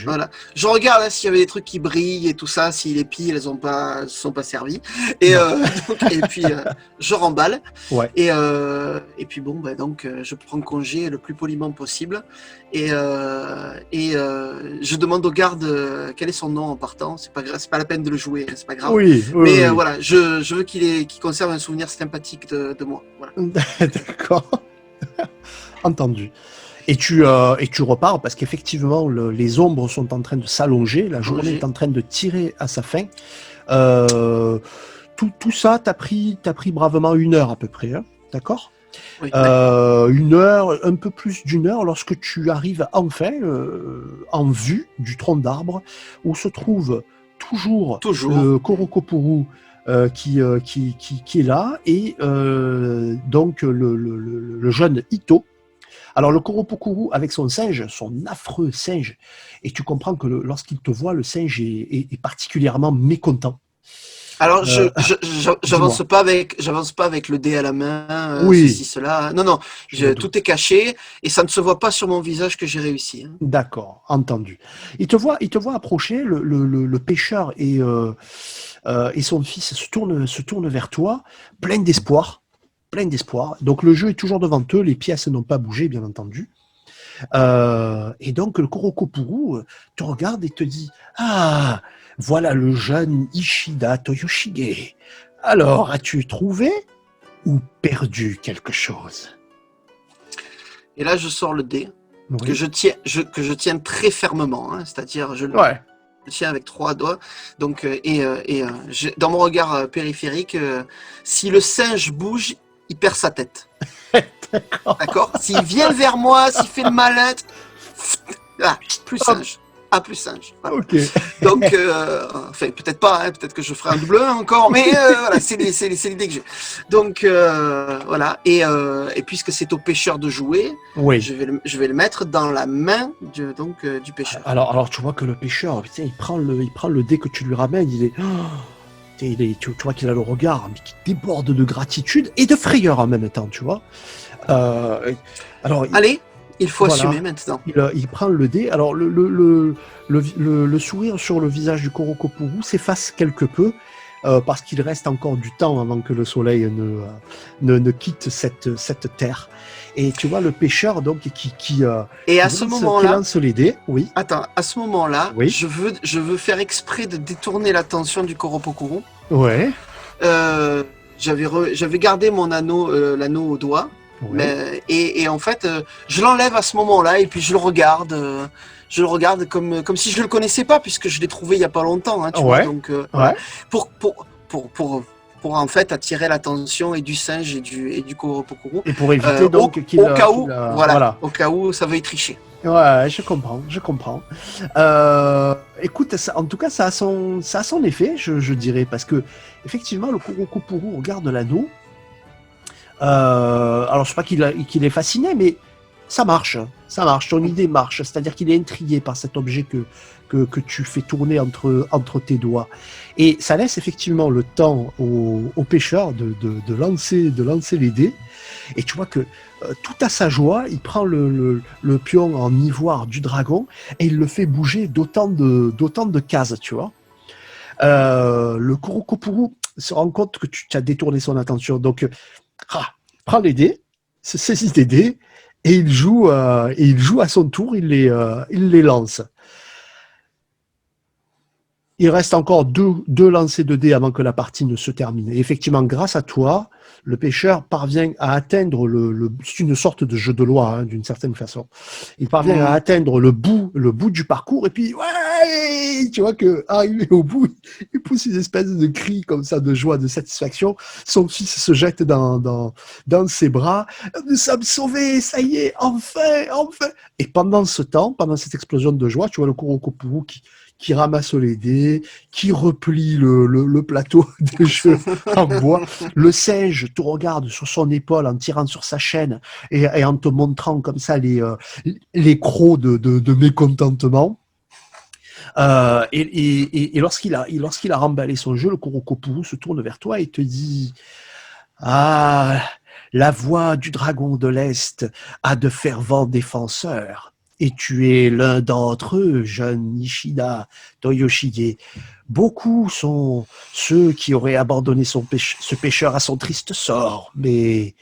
Voilà. Je regarde s'il y avait des trucs qui brillent et tout ça, si les piles elles se sont pas servies. Et puis je remballe. Ouais. Et puis bon, donc je prends congé le plus poliment possible. Et je demande au garde quel est son nom en partant. C'est pas la peine de le jouer, c'est pas grave. Mais voilà, je veux qu'il conserve un souvenir sympathique de moi. Voilà. D'accord. Entendu. Et tu repars parce qu'effectivement les ombres sont en train de s'allonger, la journée est en train de tirer à sa fin. Tout ça t'as pris bravement 1 heure à peu près, hein, d'accord? Oui, 1 heure, un peu plus d'1 heure, lorsque tu arrives enfin en vue du tronc d'arbre où se trouve toujours. Le Korokopuru qui est là et donc le jeune Ito. Alors le Korokopuru avec son singe, son affreux singe, et tu comprends que lorsqu'il te voit, le singe est particulièrement mécontent. Alors, j'avance pas avec le dé à la main, ceci, cela. Non, tout est caché et ça ne se voit pas sur mon visage que j'ai réussi. Hein. D'accord, entendu. Il te voit approcher, le pêcheur et son fils se tournent vers toi, plein d'espoir. Donc le jeu est toujours devant eux, les pièces n'ont pas bougé, bien entendu. Et donc le Korokopuru te regarde et te dit « Ah, voilà le jeune Ishida Toyoshige. Alors, as-tu trouvé ou perdu quelque chose ?» Et là, je sors le dé que je tiens très fermement, hein, c'est-à-dire je le tiens avec 3 doigts. Donc, dans mon regard périphérique, si le singe bouge, il perd sa tête. D'accord. S'il vient vers moi, s'il fait le malin, plus singe. Plus singe. Voilà. Okay. Donc, enfin, peut-être pas, hein, peut-être que je ferai un double 1 encore, mais voilà, c'est l'idée que j'ai. Donc, voilà. Et puisque c'est au pêcheur de jouer, je vais le mettre dans la main du pêcheur. Alors, tu vois que le pêcheur, il prend le dé que tu lui ramènes, tu vois qu'il a le regard mais qui déborde de gratitude et de frayeur en même temps, tu vois. Allez. Il faut assumer maintenant. Il prend le dé. Alors, le sourire sur le visage du Korokopuru s'efface quelque peu parce qu'il reste encore du temps avant que le soleil ne quitte cette terre. Et tu vois le pêcheur donc qui lance les dés. Oui. Attends, à ce moment-là, je veux faire exprès de détourner l'attention du Korokopuru. Ouais. J'avais gardé mon anneau, l'anneau au doigt. Mais, et en fait, je l'enlève à ce moment-là et puis je le regarde comme si je le connaissais pas puisque je l'ai trouvé il y a pas longtemps. Hein, tu vois, donc, voilà. Pour pour en fait attirer l'attention et du singe et du Kurokupuru. Et pour éviter donc qu'il... Au cas où, voilà. au cas où ça veuille tricher. Ouais, je comprends. Écoute, en tout cas, ça a son effet, je dirais, parce que effectivement, le Kurokupuru regarde l'anneau. Alors, je sais pas qu'il est fasciné, mais ça marche. Ton idée marche. C'est-à-dire qu'il est intrigué par cet objet que tu fais tourner entre tes doigts. Et ça laisse effectivement le temps au pêcheur de lancer les dés. Et tu vois que tout à sa joie, il prend le pion en ivoire du dragon et il le fait bouger d'autant de cases, tu vois. Le Kurokupuru se rend compte que tu as détourné son attention. Donc, prend les dés, se saisit des dés et il joue à son tour, il les lance. Il reste encore deux lancers de dés avant que la partie ne se termine. Et effectivement, grâce à toi, le pêcheur parvient à atteindre c'est une sorte de jeu de loi, hein, d'une certaine façon. Il parvient à atteindre le bout du parcours, et puis, ouais, tu vois que, arrivé au bout, il pousse une espèce de cri comme ça, de joie, de satisfaction. Son fils se jette dans ses bras. Nous sommes sauvés, ça y est, enfin. Et pendant cette explosion de joie, tu vois le Kurokupuru qui ramasse les dés, qui replie le plateau de jeu en bois. Le singe te regarde sur son épaule en tirant sur sa chaîne et en te montrant comme ça les crocs de mécontentement. Et lorsqu'il a remballé son jeu, le Kurokupuru se tourne vers toi et te dit « Ah, la voix du dragon de l'Est a de fervents défenseurs. Et tu es l'un d'entre eux, jeune Ishida Toyoshige. Beaucoup sont ceux qui auraient abandonné ce pêcheur à son triste sort, mais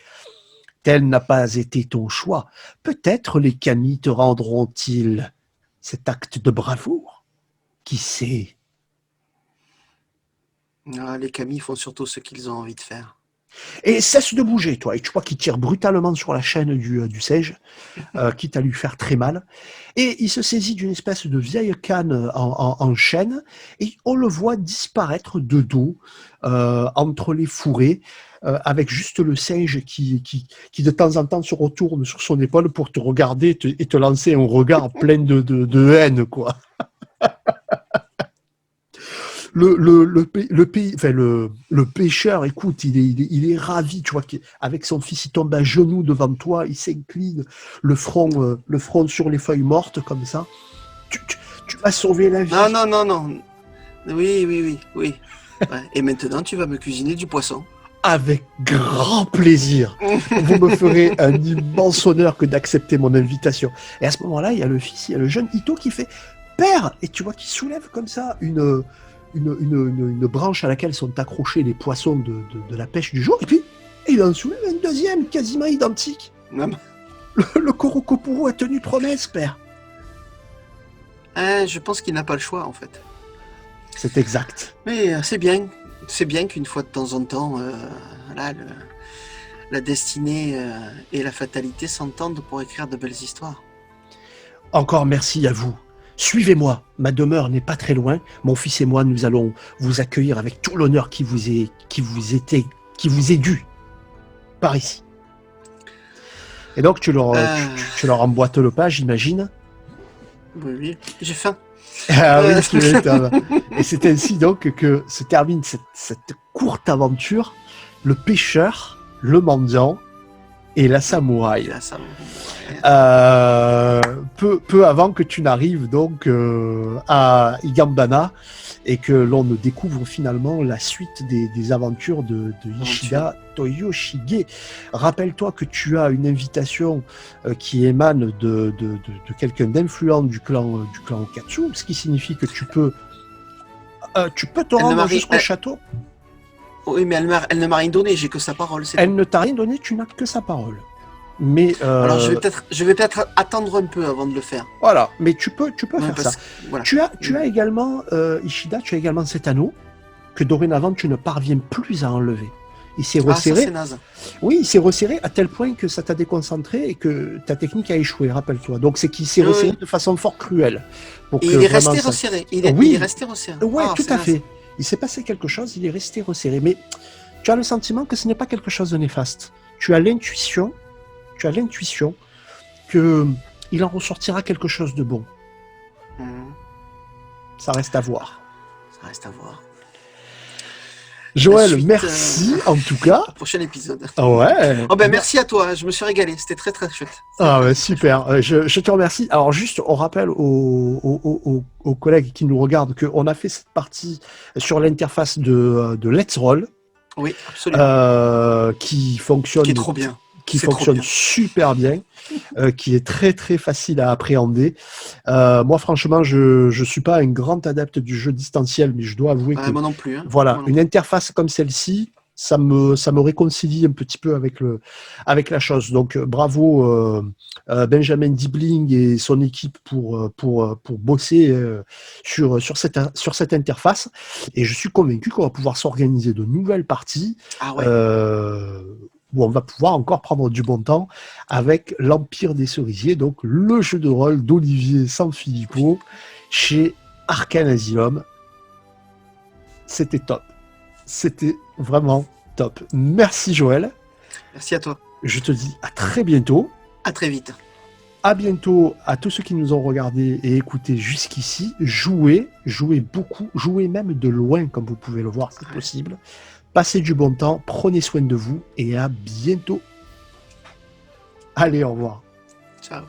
tel n'a pas été ton choix. Peut-être les kami te rendront-ils cet acte de bravoure? Qui sait? » Les kami font surtout ce qu'ils ont envie de faire. Et cesse de bouger, toi. Et tu vois qu'il tire brutalement sur la chaîne du singe, quitte à lui faire très mal. Et il se saisit d'une espèce de vieille canne en chaîne, et on le voit disparaître de dos entre les fourrés, avec juste le singe qui de temps en temps se retourne sur son épaule pour te regarder et te lancer un regard plein de haine, quoi. Le pêcheur, écoute, il est ravi, tu vois, avec son fils, il tombe à genoux devant toi, il s'incline, le front sur les feuilles mortes, comme ça. Tu vas sauver la vie. Non. Oui. Ouais. Et maintenant, tu vas me cuisiner du poisson. Avec grand plaisir. Vous me ferez un immense honneur que d'accepter mon invitation. Et à ce moment-là, il y a le fils, il y a le jeune Ito qui fait « Père !» Et tu vois qu'il soulève comme ça une branche à laquelle sont accrochés les poissons de la pêche du jour, et puis il en soulève un deuxième, quasiment identique. Le Kurokupuru a tenu promesse, père. Je pense qu'il n'a pas le choix, en fait. C'est exact. Mais c'est bien qu'une fois de temps en temps, la destinée et la fatalité s'entendent pour écrire de belles histoires. Encore merci à vous. Suivez-moi, ma demeure n'est pas très loin. Mon fils et moi, nous allons vous accueillir avec tout l'honneur qui vous est dû par ici. Et donc tu leur emboîtes le pas, j'imagine. Oui, j'ai faim. Ah oui, et c'est ainsi donc que se termine cette courte aventure. Le pêcheur, le mendiant et la samouraï. Peu avant que tu n'arrives donc à Igambana et que l'on ne découvre finalement la suite des aventures de Ishida Toyoshige. Rappelle-toi que tu as une invitation qui émane de quelqu'un d'influent du clan Okatsu, ce qui signifie que tu peux te rendre jusqu'au château. Oui, mais elle ne m'a rien donné, j'ai que sa parole. Elle ne t'a rien donné, tu n'as que sa parole. Mais alors je vais peut-être attendre un peu avant de le faire. Voilà, mais tu peux faire ça. Voilà. Tu as également Ishida, tu as également cet anneau que dorénavant tu ne parviens plus à enlever. Il s'est resserré. Ça, c'est naze. Oui, il s'est resserré à tel point que ça t'a déconcentré et que ta technique a échoué, rappelle-toi. Donc c'est qu'il s'est resserré de façon fort cruelle. Et il est resté resserré. Il est resté resserré. Ouais, tout à fait. Il s'est passé quelque chose, il est resté resserré. Mais tu as le sentiment que ce n'est pas quelque chose de néfaste. Tu as l'intuition que il en ressortira quelque chose de bon. Ça reste à voir. Ça reste à voir. Joël, merci en tout cas. Prochain épisode. Ouais. Oh ben merci à toi, je me suis régalé, c'était très très chouette. Ah ouais, super, je te remercie. Alors juste, on rappelle aux collègues qui nous regardent qu'on a fait cette partie sur l'interface de Let's Roll. Oui, absolument. Qui fonctionne... Qui est trop bien. Qui fonctionne super bien, qui est très très facile à appréhender. Moi, franchement, je suis pas un grand adepte du jeu distanciel, mais je dois avouer que moi non plus. Hein. Voilà, une interface comme celle-ci, ça me réconcilie un petit peu avec la chose. Donc bravo Benjamin Dibling et son équipe pour bosser sur cette interface. Et je suis convaincu qu'on va pouvoir s'organiser de nouvelles parties. Ah ouais. Où on va pouvoir encore prendre du bon temps avec l'Empire des Cerisiers, donc le jeu de rôle d'Olivier Sanfilippo chez Arcane Asylum. C'était top. C'était vraiment top. Merci Joël. Merci à toi. Je te dis à très bientôt. À très vite. À bientôt à tous ceux qui nous ont regardés et écoutés jusqu'ici. Jouez beaucoup, jouez même de loin comme vous pouvez le voir, c'est possible. Passez du bon temps, prenez soin de vous et à bientôt. Allez, au revoir. Ciao.